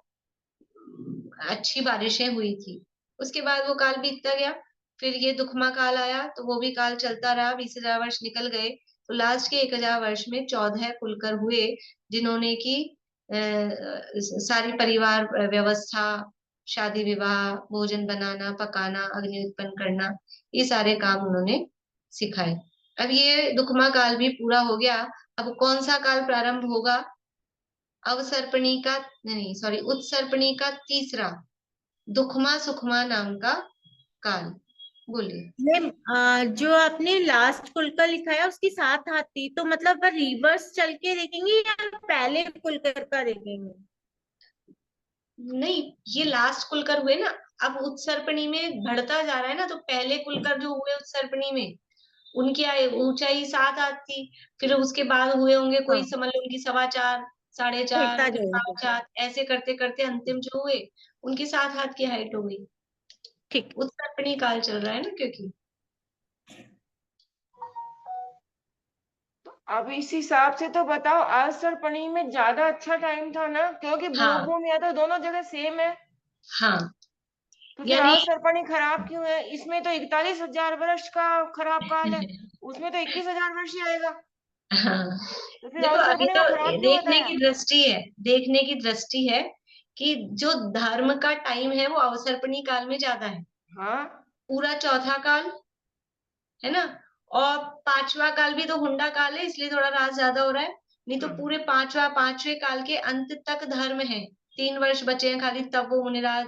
S1: अच्छी बारिशें हुई थी। उसके बाद वो काल बीतता गया, फिर ये दुखमा काल आया तो वो भी काल चलता रहा, 20,000 वर्ष निकल गए। तो लास्ट के 1,000 वर्ष में 14 कुलकर हुए जिन्होंने की सारी परिवार व्यवस्था, शादी विवाह, भोजन बनाना, पकाना, अग्नि उत्पन्न करना, ये सारे काम उन्होंने सिखाए। अब ये दुखमा काल भी पूरा हो गया। अब कौन सा काल प्रारंभ होगा? अवसर्पणी का नहीं, सॉरी, उत्सर्पणी का तीसरा दुखमा सुखमा नाम का काल। बोलिए।
S7: मैम, जो आपने लास्ट कुलकर लिखा है उसकी 7 हाथ थी, तो मतलब रिवर्स चल के देखेंगे या पहले कुलकर का देखेंगे?
S1: नहीं, ये लास्ट कुलकर हुए ना, अब उत्सर्पणी में बढ़ता जा रहा है ना, तो पहले कुलकर जो हुए उत्सर्पणी में उनकी ऊंचाई 7 हाथ थी, फिर उसके बाद हुए होंगे कोई
S7: हाँ,
S1: समझ लो उनकी 4.25, 4.5,
S7: उल्टा
S1: फिर
S7: जो है
S1: 5 हाथ, ऐसे करते करते अंतिम जो हुए उनकी 7 हाथ की हाइट हो गई।
S7: ठीक।
S1: उत्सर्पणी काल चल रहा है ना, क्योंकि
S4: अब इस हिसाब से तो बताओ अवसर्पणी में ज्यादा अच्छा टाइम था ना, क्योंकि
S1: हाँ
S4: भूगोल में तो दोनों जगह सेम है।
S1: हाँ,
S4: तो फिर
S1: यानी
S4: अवसर्पणी खराब क्यों है? इसमें तो 41,000 वर्ष का खराब काल है, उसमें तो 21,000 वर्ष ही आएगा।
S1: हाँ,
S4: तो फिर
S1: देखो अभी
S4: अवसर्पणी
S1: तो
S4: को खराब क्यों
S1: देखने
S4: बताया?
S1: की दृष्टि है, देखने की दृष्टि है कि जो धर्म का टाइम है वो अवसर्पणी काल में ज्यादा है,
S4: हाँ,
S1: पूरा चौथा काल है ना, और पांचवा काल भी तो हुंडा काल है, इसलिए थोड़ा रास ज्यादा हो रहा है। नहीं तो पूरे पांचवें काल के अंत तक धर्म है। 3 वर्ष बचे हैं खाली, तब वो मुनिराज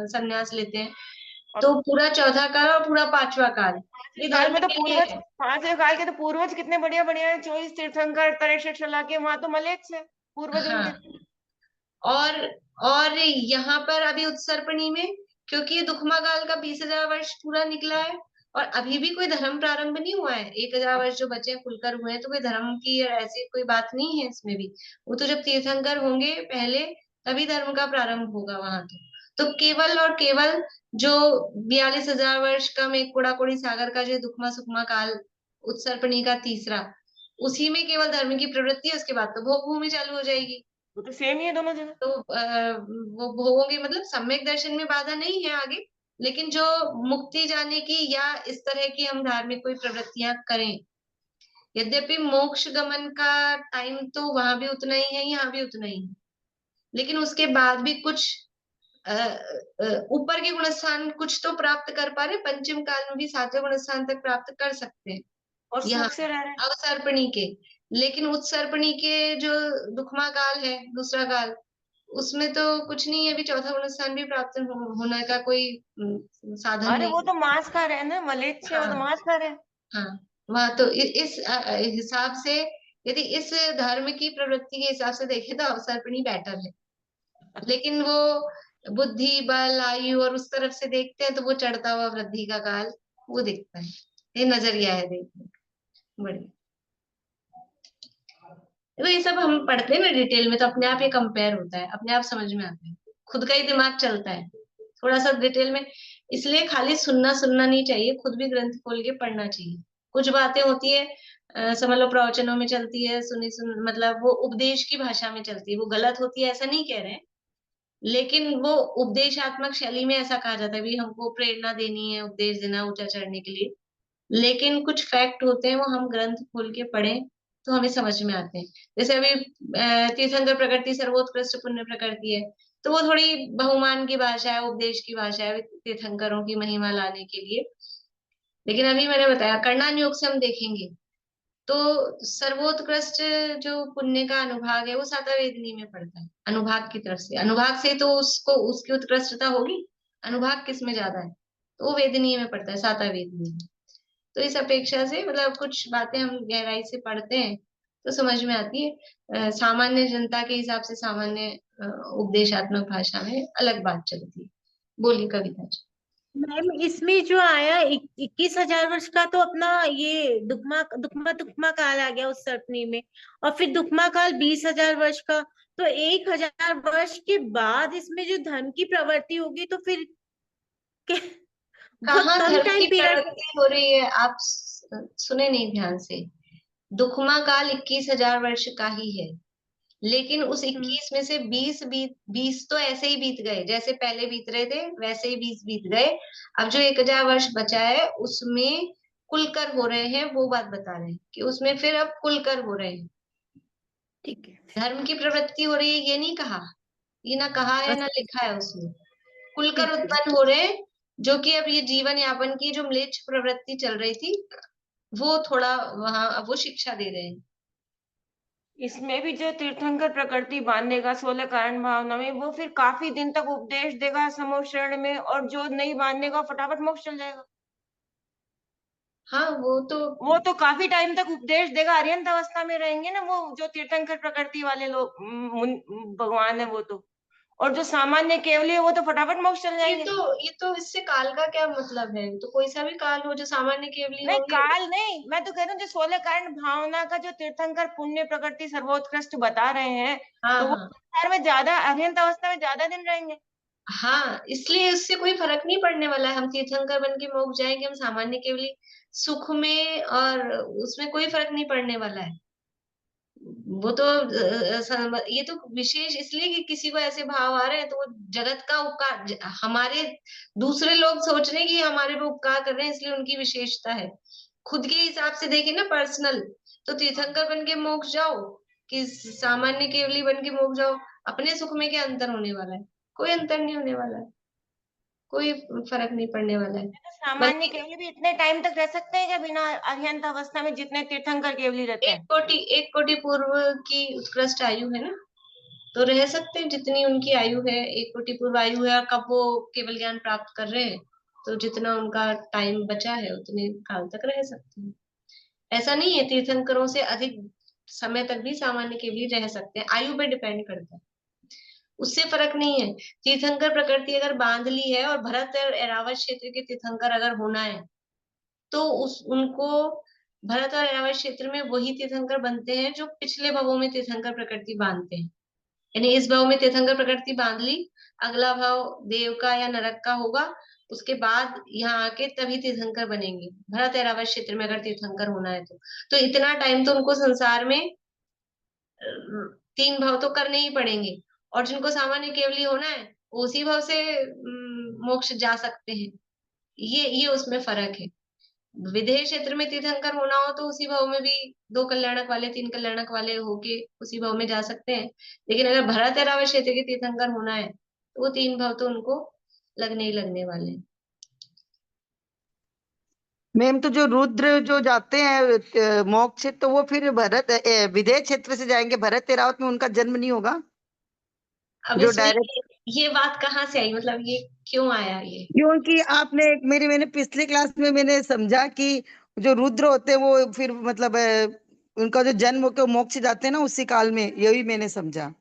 S1: संन्यास लेते हैं। तो पूरा चौथा काल और पूरा पांचवा काल ये
S4: काल
S1: धर्म
S4: में तो
S1: के लिए
S4: पूर्वज,
S1: है।
S4: 5वें काल के तो पूर्वज कितने बढ़िया बढ़िया है, 24 तीर्थंकर, 63 शलाके, वहां तो मलेच्छ है पूर्वज
S1: हाँ,
S4: उनके।
S1: और यहाँ पर अभी उत्सर्पणी में, क्योंकि दुखमा काल का 20,000 वर्ष पूरा निकला है और अभी भी कोई धर्म प्रारंभ नहीं हुआ है। 1,000 वर्ष जो बचे हैं खुलकर हुए हैं, तो कोई धर्म की ऐसी कोई बात नहीं है इसमें भी। वो तो जब तीर्थंकर होंगे पहले, तभी धर्म का प्रारंभ होगा वहां। तो केवल और केवल जो 42,000 वर्ष का में कुड़ाकुड़ी सागर का जो दुखमा सुखमा काल, उत्सर्पणी का तीसरा, उसी में केवल धर्म की प्रवृत्ति है। उसके बाद तो भोग भूमि चालू हो जाएगी।
S4: वो तो सेम ही है दोनों जगह।
S1: तो वो भोगों के मतलब सम्यक दर्शन में बाधा नहीं है आगे, लेकिन जो मुक्ति जाने की या इस तरह की हम धार्मिक कोई प्रवृत्तियां करें, यद्यपि मोक्ष गमन का टाइम तो वहां भी उतना ही है, यहाँ भी उतना ही है, लेकिन उसके बाद भी कुछ ऊपर के गुणस्थान कुछ तो प्राप्त कर पा रहे। पंचम काल में भी 7वें गुणस्थान तक प्राप्त कर सकते हैं
S4: और
S1: यहाँ
S4: सुख से रह रहे हैं।
S1: अवसर्पणी के। लेकिन उत्सर्पणी के जो दुखमा काल है, दूसरा काल, उसमें तो कुछ नहीं है, अभी चौथा गुणस्थान भी प्राप्त होने का कोई साधन
S4: अरे
S1: नहीं।
S4: वो तो मांस खा रहे हैं ना, मलेच्छ है, वो तो
S1: हाँ,
S4: मांस खा रहे हैं।
S1: हाँ, वहाँ तो इस हिसाब से, यदि इस धर्म की प्रवृत्ति के हिसाब से देखें तो अवसर्पणी बेटर है। लेकिन वो बुद्धि बल आयु और उस तरफ से देखते हैं तो वो चढ़ता हुआ वृद्धि का काल वो दिखता है। ये नजरिया है देखने का। बढ़िया। तो ये सब हम पढ़ते हैं ना डिटेल में, तो अपने आप ये कंपेयर होता है, अपने आप समझ में आता है, खुद का ही दिमाग चलता है थोड़ा सा डिटेल में। इसलिए खाली सुनना सुनना नहीं चाहिए, खुद भी ग्रंथ खोल के पढ़ना चाहिए। कुछ बातें होती है समझ लो प्रवचनों में चलती है, सुनी सुन मतलब वो उपदेश की भाषा में चलती है, वो गलत होती है ऐसा नहीं कह रहे हैं, लेकिन वो उपदेशात्मक शैली में ऐसा कहा जाता है भी हमको प्रेरणा देनी है, उपदेश देना ऊंचा चढ़ने के लिए। लेकिन कुछ फैक्ट होते हैं वो हम ग्रंथ खोल के पढ़ें तो हमें समझ में आते हैं। जैसे अभी तीर्थंकर प्रकृति सर्वोत्कृष्ट पुण्य प्रकृति है, तो वो थोड़ी बहुमान की भाषा है, उपदेश की भाषा है तीर्थंकरों की महिमा लाने के लिए। लेकिन अभी मैंने बताया कर्णान योग से हम देखेंगे तो सर्वोत्कृष्ट जो पुण्य का अनुभाग है वो सातवेदनी में पड़ता है। अनुभाग की तरफ से, अनुभाग से तो उसको उसकी उत्कृष्टता होगी, अनुभाग किस में ज्यादा है, तो वो वेदनीय में पड़ता है, सातवेदनी में। तो इस अपेक्षा से मतलब कुछ बातें हम गहराई से पढ़ते हैं तो समझ में आती है। सामान्य जनता के हिसाब से सामान्य उपदेशात्मक भाषा में अलग बात चलती है। बोलिए कविता जी।
S7: मैम इसमें जो आया 21,000 वर्ष का, तो अपना ये दुखमा दुखमा दुखमा काल आ गया उस सर्पनी में, और फिर दुखमा काल 20,000 वर्ष का। तो 1,000 वर्ष के बाद इसमें जो धर्म की प्रवृत्ति होगी, तो फिर बहुत
S1: कहाँ
S7: कम
S1: धर्म की
S7: टाइम पीरियड।
S1: प्रवृत्ति हो रही है, आप सुने नहीं ध्यान से। दुखमा काल 21,000 वर्ष का ही है, लेकिन उस 21 में से 20 तो ऐसे ही बीत गए, जैसे पहले बीत रहे थे वैसे ही 20 बीत गए। अब जो 1,000 वर्ष बचा है उसमें कुलकर हो रहे हैं, वो बात बता रहे हैं कि उसमें फिर अब कुलकर हो रहे हैं।
S7: ठीक है।
S1: धर्म की प्रवृत्ति हो रही है ये नहीं कहा, ये ना कहा है ना लिखा है उसमें। कुलकर
S7: ठीक है।
S1: उत्पन्न हो रहे हैं, जो कि अब ये जीवन यापन की जो म्लेच्छ प्रवृत्ति चल रही थी वो थोड़ा वहां अब वो शिक्षा दे रहे हैं।
S4: इसमें भी जो तीर्थंकर प्रकृति बांधेगा 16 कारण भावना में, वो फिर काफी दिन तक उपदेश देगा समोषण में, और जो नहीं बांधेगा फटाफट मोक्ष चल जाएगा।
S1: हाँ
S4: वो तो काफी टाइम तक उपदेश देगा, अर्यंत अवस्था में रहेंगे ना वो जो तीर्थंकर प्रकृति वाले लोग, भगवान है वो तो। और जो सामान्य केवली है वो तो फटाफट मोक्ष चल जाएंगे।
S1: ये तो इससे काल का क्या मतलब है, तो कोई सा भी काल हो जो सामान्य केवली
S4: नहीं
S1: होंगे।
S4: काल नहीं, मैं तो कह रहा हूँ जो 16 कारण भावना का जो तीर्थंकर पुण्य प्रकृति सर्वोत्कृष्ट बता रहे हैं,
S1: हाँ,
S4: तो वो
S1: हाँ,
S4: संसार में ज्यादा अर्यंत अवस्था में ज्यादा दिन रहेंगे।
S1: हाँ, इसलिए उससे कोई फर्क नहीं पड़ने वाला है। हम तीर्थंकर बन के मोक्ष जाएंगे, हम सामान्य केवली सुख में, और उसमें कोई फर्क नहीं पड़ने वाला है। वो तो ये तो विशेष इसलिए कि किसी को ऐसे भाव आ रहे हैं तो वो जगत का उपकार, हमारे दूसरे लोग सोच रहे हैं कि हमारे पे उपकार कर रहे हैं, इसलिए उनकी विशेषता है। खुद के हिसाब से देखें ना पर्सनल, तो तीर्थंकर बन के मोक्ष जाओ कि सामान्य केवली बन के मोक्ष जाओ, अपने सुख में क्या अंतर होने वाला है, कोई अंतर नहीं होने वाला है। कोई फर्क नहीं पड़ने वाला है।
S4: तो सामान्य केवली भी इतने टाइम तक रह सकते हैं क्या बिना अर्हंत अवस्था में, जितने तीर्थंकर केवली रहते हैं?
S1: 1 कोटि पूर्व की उत्कृष्ट आयु है ना, तो रह सकते हैं जितनी उनकी आयु है। 1 कोटि पूर्व आयु है, और कब वो केवल ज्ञान प्राप्त कर रहे हैं, तो जितना उनका टाइम बचा है उतने काल तक रह सकते हैं। ऐसा नहीं है, तीर्थंकरों से अधिक समय तक भी सामान्य केवली रह सकते हैं, आयु पे डिपेंड करता है, उससे फर्क नहीं है। तीर्थंकर प्रकृति अगर बांध ली है, और भरत और ऐरावत क्षेत्र के तीर्थंकर अगर होना है, तो उनको भरत और ऐरावत क्षेत्र में वही तीर्थंकर बनते हैं जो पिछले भवों में तीर्थंकर प्रकृति बांधते हैं। यानी इस भाव में तीर्थंकर प्रकृति बांध ली, अगला भाव देव का या नरक का होगा, उसके बाद यहाँ आके तभी तीर्थंकर बनेंगे। भरत ऐरावत क्षेत्र में अगर तीर्थंकर होना है तो इतना टाइम तो उनको संसार में 3 भाव तो करने ही पड़ेंगे। और जिनको सामान्य केवली होना है, उसी भाव से मोक्ष जा सकते हैं। ये उसमें फर्क है। विदेह क्षेत्र में तीर्थंकर होना हो तो उसी भाव में भी 2 कल्याणक वाले 3 कल्याणक वाले होके उसी भाव में जा सकते हैं। लेकिन अगर भरत ऐरावत क्षेत्र के तीर्थंकर होना है, तो वो 3 भाव तो उनको लगने ही लगने वाले हैं।
S5: मैम, तो जो रुद्र जो जाते हैं मोक्ष, तो वो फिर विदेह क्षेत्र से जाएंगे, भरत ऐरावत में उनका जन्म नहीं होगा?
S1: अब
S5: जो
S1: इसमें
S5: डायरेक्ट,
S1: ये बात कहाँ से आई, मतलब ये क्यों आया ये?
S5: क्योंकि आपने मैंने पिछले क्लास में मैंने समझा कि जो रुद्र होते हैं वो फिर मतलब उनका जो जन्म होकर मोक्ष जाते हैं ना उसी काल में, यही मैंने समझा।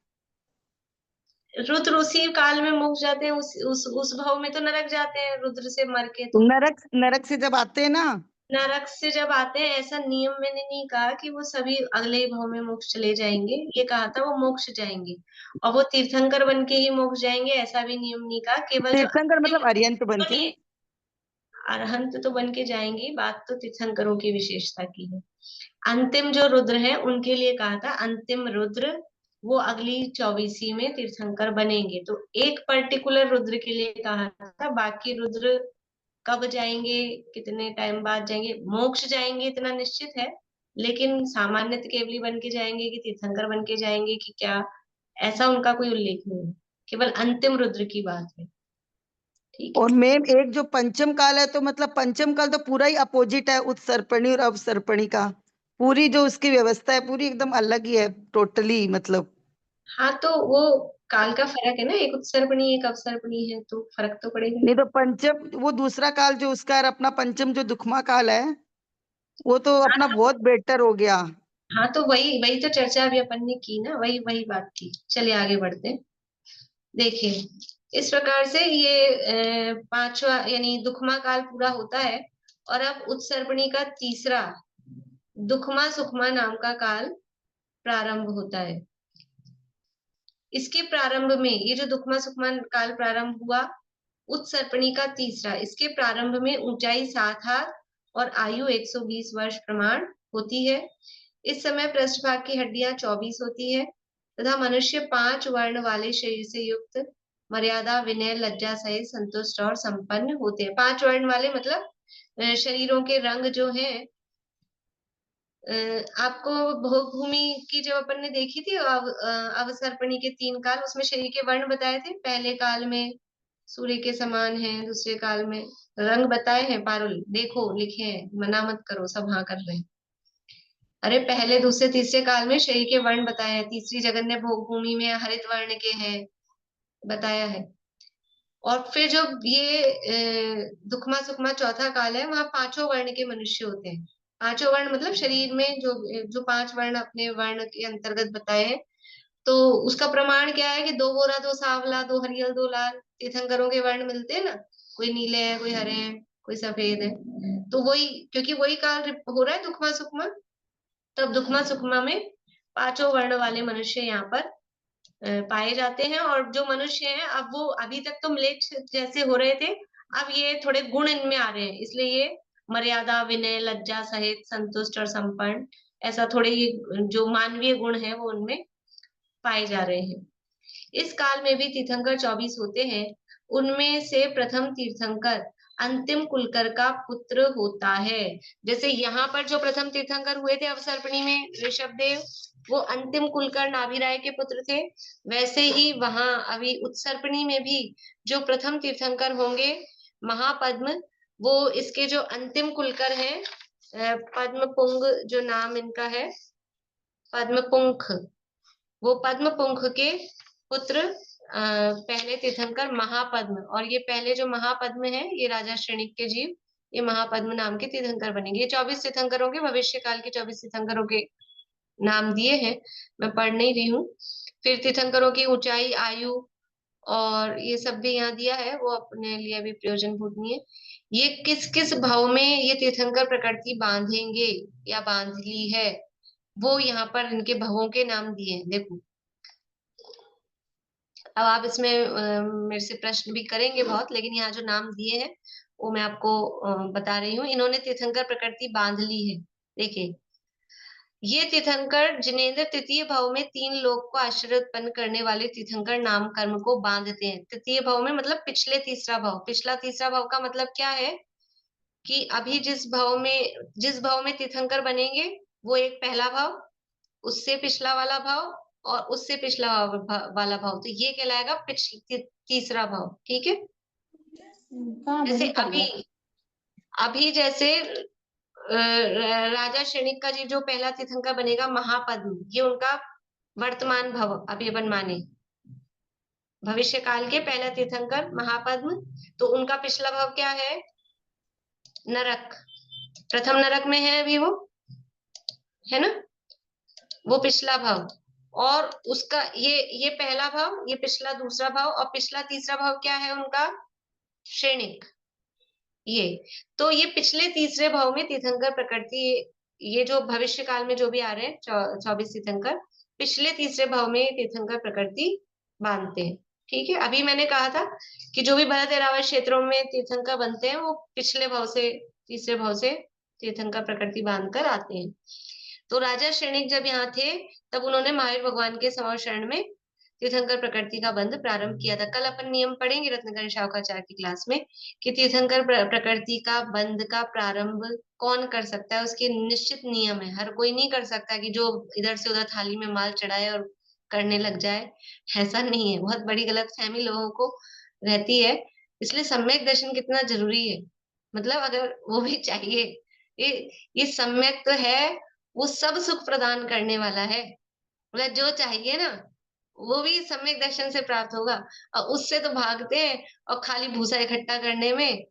S1: रुद्र उसी काल में मोक्ष जाते हैं, उस भाव में तो नरक जाते हैं रुद्र से मर के। तो
S5: नरक से जब आते हैं ना,
S1: नरक से जब आते हैं, ऐसा नियम मैंने नहीं कहा कि वो सभी अगले ही भाव में मोक्ष चले जाएंगे, ये कहा था वो मोक्ष जाएंगे, और वो तीर्थंकर बन के ही मोक्ष जाएंगे, ऐसा भी नियम नहीं कहा। केवल जो
S5: तीर्थंकर मतलब अरिहंत बन के।
S1: अरहंत तो बन के जाएंगे, बात तो तीर्थंकरों की विशेषता की है। अंतिम जो रुद्र है उनके लिए कहा था, अंतिम रुद्र वो अगली 24वीं में तीर्थंकर बनेंगे। तो एक पर्टिकुलर रुद्र के लिए कहा था, बाकी रुद्र कब जाएंगे, कितने टाइम बाद जाएंगे, मोक्ष जाएंगे इतना निश्चित है, लेकिन सामान्य केवली बन के जाएंगे कि तीर्थंकर बन के जाएंगे कि क्या, ऐसा उनका कोई उल्लेख नहीं है। केवल अंतिम रुद्र की बात है। ठीक है।
S5: और मैम, एक जो पंचम काल है, तो मतलब पंचम काल तो पूरा ही अपोजिट है उत्सर्पणी और अवसर्पणी का। पूरी जो उसकी व्यवस्था है पूरी एकदम अलग ही है, टोटली मतलब।
S1: हाँ, तो वो काल का फर्क है ना, एक उत्सर्पणी एक अवसर्पणी है, तो फर्क तो पड़ेगा।
S5: नहीं तो पंचम वो दूसरा काल जो उसका है, अपना पंचम जो दुखमा काल है, वो तो अपना बहुत बेटर हो गया।
S1: हाँ, तो वही वही तो चर्चा अभी अपन ने की ना, वही वही बात की। चलिए आगे बढ़ते हैं। देखिए, इस प्रकार से ये 5वां यानी दुखमा काल पूरा होता है, और अब उत्सर्पणी का तीसरा दुखमा सुखमा नाम का काल प्रारंभ होता है। इसके प्रारंभ में, ये जो दुखमा सुखमा काल प्रारंभ हुआ, उत्सर्पणी का तीसरा, इसके प्रारंभ में ऊंचाई 7 हाथ और आयु 120 वर्ष प्रमाण होती है। इस समय पृष्ठभाग की हड्डियां 24 होती है, तथा मनुष्य 5 वर्ण वाले शरीर से युक्त, मर्यादा, विनय, लज्जा सहित संतुष्ट और संपन्न होते हैं। 5 वर्ण वाले मतलब शरीरों के रंग जो है, आपको भोग भूमि की जब अपन ने देखी थी अवसर्पणी के 3 काल, उसमें शरीर के वर्ण बताए थे। पहले काल में सूर्य के समान है, दूसरे काल में रंग बताए हैं। पारुल देखो, लिखे हैं, मना मत करो, सब हाँ कर रहे हैं। अरे पहले दूसरे तीसरे काल में शरीर के वर्ण बताए हैं, तीसरी जगन्य भोग भूमि में हरित वर्ण के हैं बताया है। और फिर जो ये दुखमा सुखमा चौथा काल है, वहां 5 वर्ण के मनुष्य होते हैं। 5 वर्ण मतलब शरीर में जो 5 वर्ण अपने वर्ण के अंतर्गत बताए हैं। तो उसका प्रमाण क्या है कि 2 गोरा 2 सावला 2 हरियल 2 लाल तीर्थंकरों के वर्ण मिलते हैं ना, कोई नीले हैं, कोई हरे हैं, कोई सफेद है। तो वही, क्योंकि वही काल हो रहा है दुखमा सुखमा, तब दुखमा सुखमा में 5 वर्ण वाले मनुष्य यहाँ पर पाए जाते हैं। और जो मनुष्य हैं, अब वो अभी तक तो म्लेच्छ जैसे हो रहे थे, अब ये थोड़े गुण इनमें आ रहे हैं, इसलिए ये मर्यादा, विनय, लज्जा सहित संतुष्ट और संपन्न, ऐसा थोड़े ये जो मानवीय गुण है वो उनमें पाए जा रहे हैं। इस काल में भी तीर्थंकर 24 होते हैं। उनमें से प्रथम तीर्थंकर अंतिम कुलकर का पुत्र होता है। जैसे यहाँ पर जो प्रथम तीर्थंकर हुए थे अवसर्पिणी में ऋषभदेव, वो अंतिम कुलकर नाभिराय के पुत्र थे, वैसे ही वहां अभी उत्सर्पिणी में भी जो प्रथम तीर्थंकर होंगे महापद्म, वो इसके जो अंतिम कुलकर हैं, पद्मपुंग जो नाम इनका है, पद्मपुंख, वो पद्मपुंख के पुत्र पहले तीर्थंकर महापद्म, और ये पहले जो महापद्म है ये राजा श्रेणिक के जीव, ये महापद्म नाम के तीर्थंकर बनेंगे। ये 24 तीर्थंकरों के, भविष्य काल के 24 तीर्थंकरों के नाम दिए हैं, मैं पढ़ नहीं रही हूँ। फिर तीर्थंकरों की ऊंचाई, आयु और ये सब भी यहाँ दिया है, वो अपने लिए भी प्रयोजनभूत नहीं है। ये किस किस भाव में ये तीर्थंकर प्रकृति बांधेंगे या बांध ली है, वो यहाँ पर इनके भवों के नाम दिए हैं। देखो अब आप इसमें मेरे से प्रश्न भी करेंगे बहुत, लेकिन यहाँ जो नाम दिए हैं वो मैं आपको बता रही हूँ। इन्होंने तीर्थंकर प्रकृति बांध ली है। देखिए, ये तीर्थंकर जिनेंद्र तृतीय भाव में 3 लोक को आश्चर्य उत्पन्न करने वाले तीर्थंकर नाम कर्म को बांधते हैं। तृतीय भाव में मतलब पिछले तीसरा भाव। पिछला तीसरा भाव का मतलब क्या है कि अभी जिस भाव में तीर्थंकर बनेंगे वो एक पहला भाव, उससे पिछला वाला भाव और उससे पिछला वाला भाव, तो ये कहलाएगा तीसरा भाव। ठीक है, जैसे अभी जैसे राजा श्रेणिक का जी जो पहला तीर्थंकर बनेगा महापद्म, ये उनका वर्तमान भव अभी अपन माने, भविष्य काल के पहला तीर्थंकर महापद्म, तो उनका पिछला भाव क्या है, नरक, प्रथम नरक में है अभी वो, है ना, वो पिछला भाव। और उसका ये पहला भाव, ये पिछला दूसरा भाव, और पिछला तीसरा भाव क्या है उनका, श्रेणिक। ये तो ये पिछले तीसरे भाव में तीर्थंकर प्रकृति, ये जो भविष्य काल में जो भी आ रहे हैं 24 तीर्थंकर, पिछले तीसरे भाव में तीर्थंकर प्रकृति बांधते हैं। ठीक है, अभी मैंने कहा था कि जो भी भरत एरावत क्षेत्रों में तीर्थंकर बनते हैं वो पिछले भाव से, तीसरे भाव से तीर्थंकर प्रकृति बांधकर आते हैं। तो राजा श्रेणिक जब यहाँ थे तब उन्होंने महावीर भगवान के समर शरण में तीर्थंकर प्रकृति का बंध प्रारंभ किया था। कल अपन नियम पढ़ेंगे रत्नाकर शावकाचार्य की क्लास में कि तीर्थंकर प्रकृति का बंध का प्रारंभ कौन कर सकता है, उसके निश्चित नियम है। हर कोई नहीं कर सकता कि जो इधर से उधर थाली में माल चढ़ाए और करने लग जाए, ऐसा नहीं है। बहुत बड़ी गलतफहमी लोगों को रहती है, इसलिए सम्यक दर्शन कितना जरूरी है। मतलब अगर वो भी चाहिए, ये सम्यक तो है, वो सब सुख प्रदान करने वाला है, मतलब जो चाहिए ना वो भी सम्यक दर्शन से प्राप्त होगा। और उससे तो भागते हैं और खाली भूसा इकट्ठा करने में,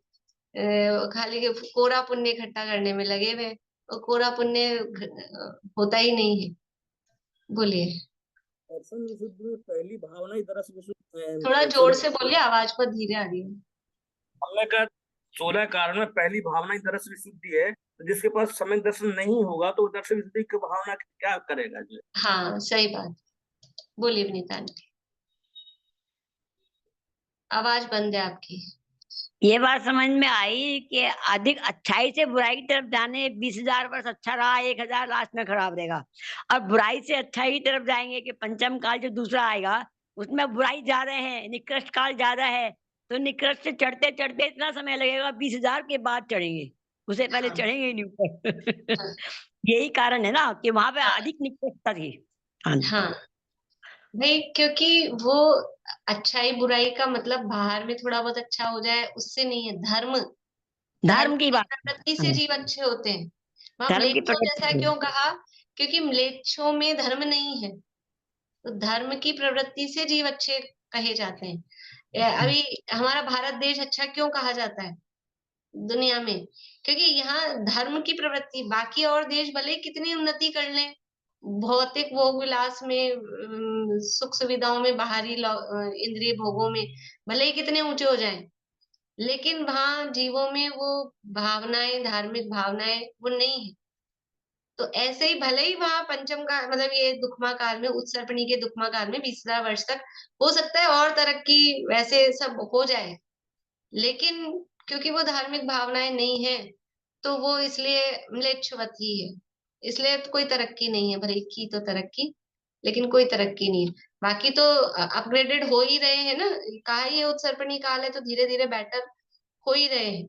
S1: खाली कोरा पुण्य इकट्ठा करने में लगे हुए, और कोरा पुण्य होता ही नहीं है। बोलिए,
S8: दर्शन विशुद्धि में पहली भावना ही दरस विशुद्धि।
S1: थोड़ा जोर से बोलिए, आवाज पर धीरे आ रही है।
S8: हमने कहा 16 कारण में पहली भावना ही दरस विशुद्धि है, तो जिसके पास सम्यक दर्शन नहीं होगा तो दर्शन विशुद्धि की भावना क्या करेगा जो?
S1: हाँ सही बात। बोलिए विनीता आंटी, आवाज बंद है आपकी।
S9: ये बात समझ में आई कि अधिक अच्छाई से बुराई की तरफ जाने 20,000 वर्ष अच्छा रहा, 1,000 लास्ट में खराब रहेगा। और बुराई से अच्छाई की तरफ जाएंगे कि पंचम काल जो दूसरा आएगा उसमें बुराई ज्यादा है, निकृष्ट काल ज्यादा है, तो निकृष्ट से चढ़ते चढ़ते इतना समय लगेगा, 20,000 के बाद चढ़ेंगे, उसे पहले चढ़ेंगे ही नहीं ऊपर। यही कारण है ना कि वहां पे अधिक निकृष्टता थी।
S1: हाँ भाई, क्योंकि वो अच्छाई बुराई का मतलब बाहर में थोड़ा बहुत अच्छा हो जाए उससे नहीं है, धर्म
S9: की बात,
S1: प्रवृत्ति से जीव अच्छे होते हैं। वहां
S9: धर्म की
S1: म्लेच्छों जैसा
S9: प्रवृत्ति।
S1: क्यों कहा, क्योंकि म्लेच्छों में धर्म नहीं है, तो धर्म की प्रवृत्ति से जीव अच्छे कहे जाते हैं। अभी हमारा भारत देश अच्छा क्यों कहा जाता है दुनिया में, क्योंकि यहाँ धर्म की प्रवृत्ति। बाकी और देश भले कितनी उन्नति कर लें, भौतिक भोग विलास में, सुख सुविधाओं में, बाहरी इंद्रिय भोगों में भले ही कितने ऊंचे हो जाएं, लेकिन वहां जीवों में वो भावनाएं, धार्मिक भावनाएं वो नहीं है। तो ऐसे ही भले ही वहां पंचम का मतलब ये दुखमा काल में, उत्सर्पणी के दुखमा काल में 20,000 वर्ष तक हो सकता है और तरक्की वैसे सब हो जाए, लेकिन क्योंकि वो धार्मिक भावनाएं नहीं है तो वो इसलिए म्लेच्छवत ही है, इसलिए तो कोई तरक्की नहीं है। भले की तो तरक्की, लेकिन कोई तरक्की नहीं है। बाकी तो अपग्रेडेड हो ही रहे हैं ना, कहा ही उत्सर्पणी काल है तो धीरे धीरे बेटर हो ही रहे हैं।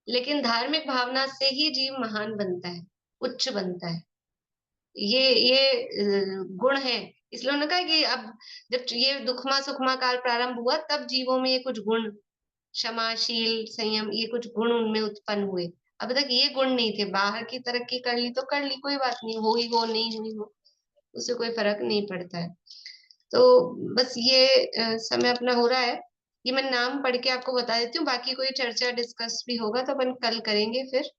S1: लेकिन धार्मिक भावना से ही जीव महान बनता है, उच्च बनता है। ये गुण है। इसलिए उन्होंने कहा कि अब जब ये दुखमा सुखमा काल प्रारंभ हुआ, तब जीवों में ये कुछ गुण, क्षमाशील, संयम, ये कुछ गुण उनमें उत्पन्न हुए। अब तक ये गुण नहीं थे। बाहर की तरक्की कर ली तो कर ली, कोई बात नहीं, हुई हो नहीं हुई हो उससे कोई फर्क नहीं पड़ता है। तो बस ये समय अपना हो रहा है। ये मैं नाम पढ़ के आपको बता देती हूँ, बाकी कोई चर्चा डिस्कस भी होगा तो अपन कल करेंगे फिर।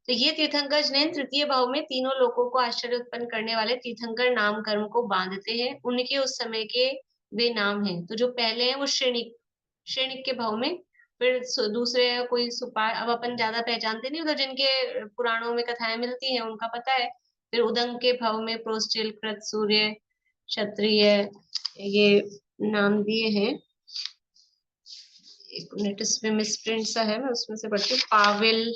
S1: तो ये तीर्थंकर जैन तृतीय भाव में तीनों लोगों को आश्चर्य उत्पन्न करने वाले तीर्थंकर नाम कर्म को बांधते हैं। उनके उस समय के वे नाम हैं। तो जो पहले हैं वो श्रेणिक, श्रेणिक के भाव में। फिर दूसरे कोई सुपार, अब अपन ज्यादा पहचानते नहीं, उधर जिनके पुराणों में कथाएं मिलती हैं उनका पता है। फिर उदंग के भाव में प्रोस्टिल, कृत, सूर्य, क्षत्रिय, ये नाम दिए हैं। एक मिनट, इसमें मिसप्रिंट सा है, मैं उसमें से पढ़ती हूँ। पाविल,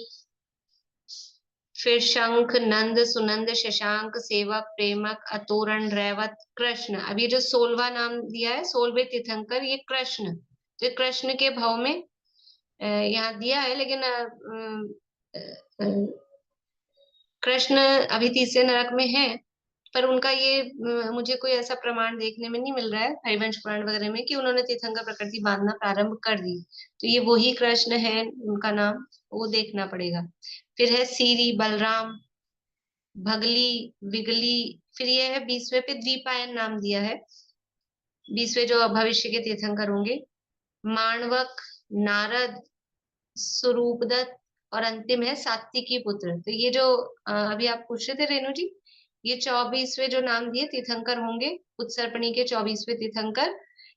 S1: फिर शंख, नंद, सुनंद, शशांक, सेवक, प्रेमक, अतोरण, रैवत, कृष्ण। अब ये जो 16वां नाम दिया है, 16वें तीर्थंकर, ये कृष्ण। तो कृष्ण के भाव में यहाँ दिया है, लेकिन कृष्ण अभी तीसरे नरक में है। पर उनका ये मुझे कोई ऐसा प्रमाण देखने में नहीं मिल रहा है हरिवंश पुराण वगैरह में कि उन्होंने तीर्थंकर प्रकृति बांधना प्रारंभ कर दी। तो ये वही कृष्ण है, उनका नाम वो देखना पड़ेगा। फिर है सीरी, बलराम, भगली, विगली। फिर ये है 20वें पे द्वीपायन नाम दिया है, 20वें जो भविष्य के तीर्थंकर होंगे। माणवक, नारद, स्वरूपदत्त, और अंतिम है सात्विकी पुत्र। तो ये जो अभी आप पूछ रहे थे रेणु जी, ये 24वें जो नाम दिए तीर्थंकर होंगे, उत्सर्पणी के 24वें तीर्थंकर।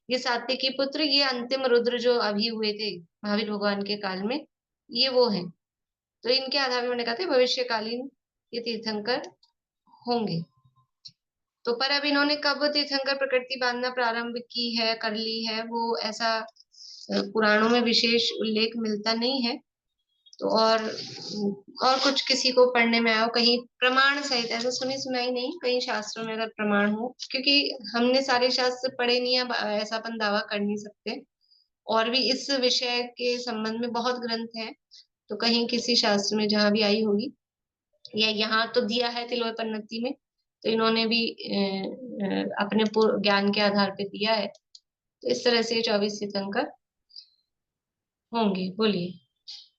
S1: ये सात्विकी पुत्र, ये अंतिम रुद्र जो अभी हुए थे महावीर भगवान के काल में, ये वो है। तो इनके आधार में मैंने कहा था भविष्यकालीन ये तीर्थंकर होंगे। तो पर अब इन्होंने कब तीर्थंकर प्रकृति बांधना प्रारंभ की है, कर ली है, वो ऐसा पुराणों में विशेष उल्लेख मिलता नहीं है। तो और कुछ किसी को पढ़ने में आया कहीं प्रमाण सहित, ऐसा सुनी सुनाई नहीं, कहीं शास्त्रों में अगर प्रमाण हो, क्योंकि हमने सारे शास्त्र पढ़े नहीं है, अब ऐसा अपन दावा कर नहीं सकते। और भी इस विषय के संबंध में बहुत ग्रंथ हैं, तो कहीं किसी शास्त्र में जहां भी आई होगी, या यहाँ तो दिया है तिलोपन्नति में, तो इन्होंने भी अपने ज्ञान के आधार पे दिया है। तो इस तरह से 24 तीर्थंकर होंगे। बोलिए।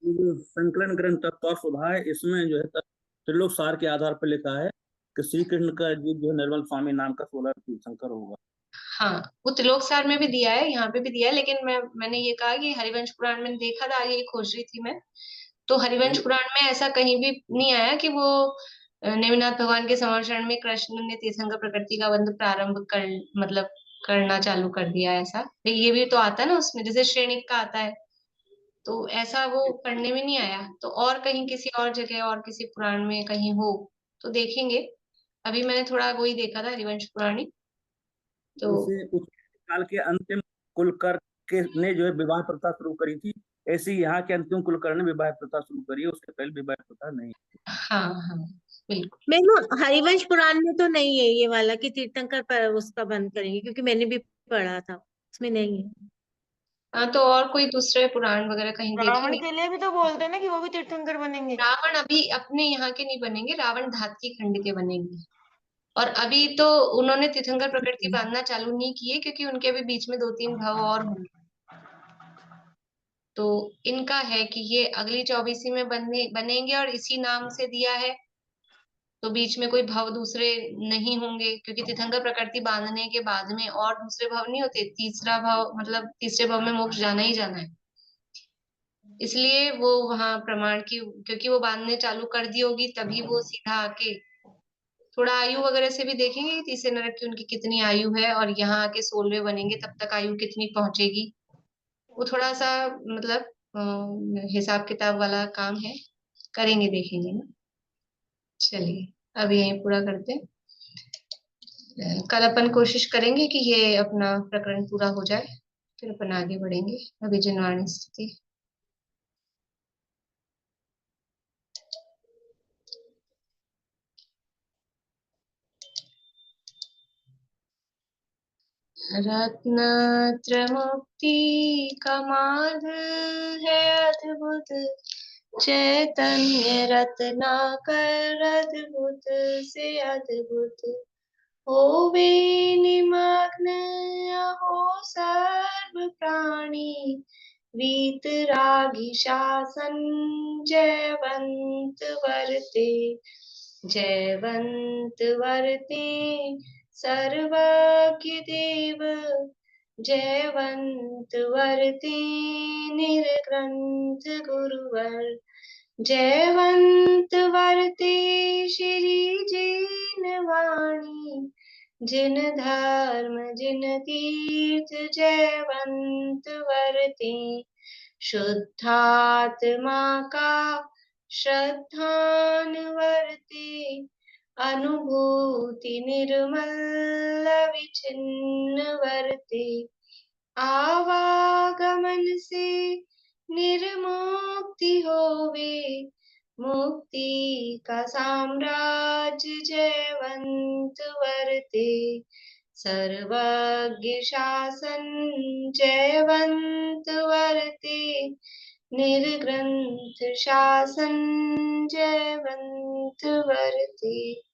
S8: ये जो संकलन ग्रंथ तत्वसुधा है, इसमें जो है त्रिलोक सार के आधार पर लिखा है कि श्री कृष्ण का जो निर्मल स्वामी नाम का 16 तीर्थंकर होगा।
S1: हाँ, वो त्रिलोक सार में भी दिया है, यहाँ पे भी दिया है, लेकिन मैंने ये कहा कि हरिवंश पुराण में देखा था, ये खोज रही थी मैं, तो हरिवंश पुराण में ऐसा कहीं भी नहीं आया कि वो नेमिनाथ भगवान के संरक्षण में कृष्ण ने तीर्थंकर प्रकृति का बंध प्रारंभ कर, मतलब करना चालू कर दिया। ऐसा ये भी तो आता है ना उसमें, जैसे श्रेणिक का आता है, तो ऐसा वो पढ़ने में नहीं आया। तो और कहीं किसी और जगह और किसी पुराण में कहीं हो तो देखेंगे। अभी मैंने थोड़ा वही देखा था हरिवंश पुराणी। तो
S8: जैसे उस काल के अंतिम कुलकर के ने जो है विवाह प्रथा शुरू करी थी, ऐसे ही यहाँ के अंतिम कुलकर ने विवाह प्रथा शुरू करी है, उसके पहले विवाह प्रथा नहीं।
S1: हाँ हाँ बिल्कुल।
S7: मैंने हरिवंश पुराण में तो नहीं है ये वाला कि तीर्थंकर पर उसका बंद करेंगे, क्योंकि मैंने भी पढ़ा था, उसमें नहीं है।
S1: हाँ, तो और कोई दूसरे पुराण वगैरह कहीं
S4: रावण
S1: देखेंगे।
S4: के लिए भी तो बोलते हैं ना कि वो भी तीर्थंकर बनेंगे।
S1: रावण अभी अपने यहाँ के नहीं बनेंगे, रावण धातकी खंड के बनेंगे। और अभी तो उन्होंने तीर्थंकर प्रकृति बांधना चालू नहीं किए, क्योंकि उनके अभी बीच में 2-3 भाव और होंगे। तो इनका है कि ये अगली 24वीं में बनेंगे, और इसी नाम से दिया है। तो बीच में कोई भाव दूसरे नहीं होंगे, क्योंकि तीर्थंकर प्रकृति बांधने के बाद में और दूसरे भाव नहीं होते। तीसरा भाव, मतलब तीसरे भाव में मोक्ष जाना ही जाना है। इसलिए वो वहां प्रमाण की, क्योंकि वो बांधने चालू कर दी होगी, तभी वो सीधा आके थोड़ा आयु वगैरह से भी देखेंगे कि तीसरे नरक की उनकी कितनी आयु है, और यहाँ आके 16वें बनेंगे तब तक आयु कितनी पहुंचेगी। वो थोड़ा सा मतलब हिसाब किताब वाला काम है, करेंगे, देखेंगे ना। चलिए, अब यहीं पूरा करते हैं। कल अपन कोशिश करेंगे कि ये अपना प्रकरण पूरा हो जाए, फिर अपन आगे बढ़ेंगे। अभी जिनवाणी स्थिति। रत्नत्रमुक्ति का मार्ग है अद्भुत, चैतन्य रत्नाकर अद्भुत से अद्भुत। होवे निमग्न अहो सर्व प्राणी, वीतरागी शासन जयवंत वर्ते, जयवंत वर्ते सर्वज्ञ देव, जयवंत वर्ते निर्ग्रंथ गुरुवर, जयवंत वर्ते श्री जिन वाणी, जिन धर्म जिन तीर्थ जयवंत वर्ते, शुद्धात्मा का श्रद्धान वर्ते, अनुभूति निर्मल विचिन्न वर्ते, आवागमन से निर्मुक्ति होवे, मुक्ति का साम्राज्य जयवंत वर्ते, सर्वज्ञ शासन जयवंत वर्ते, निर्ग्रंथ शासन जयवंत वर्ते।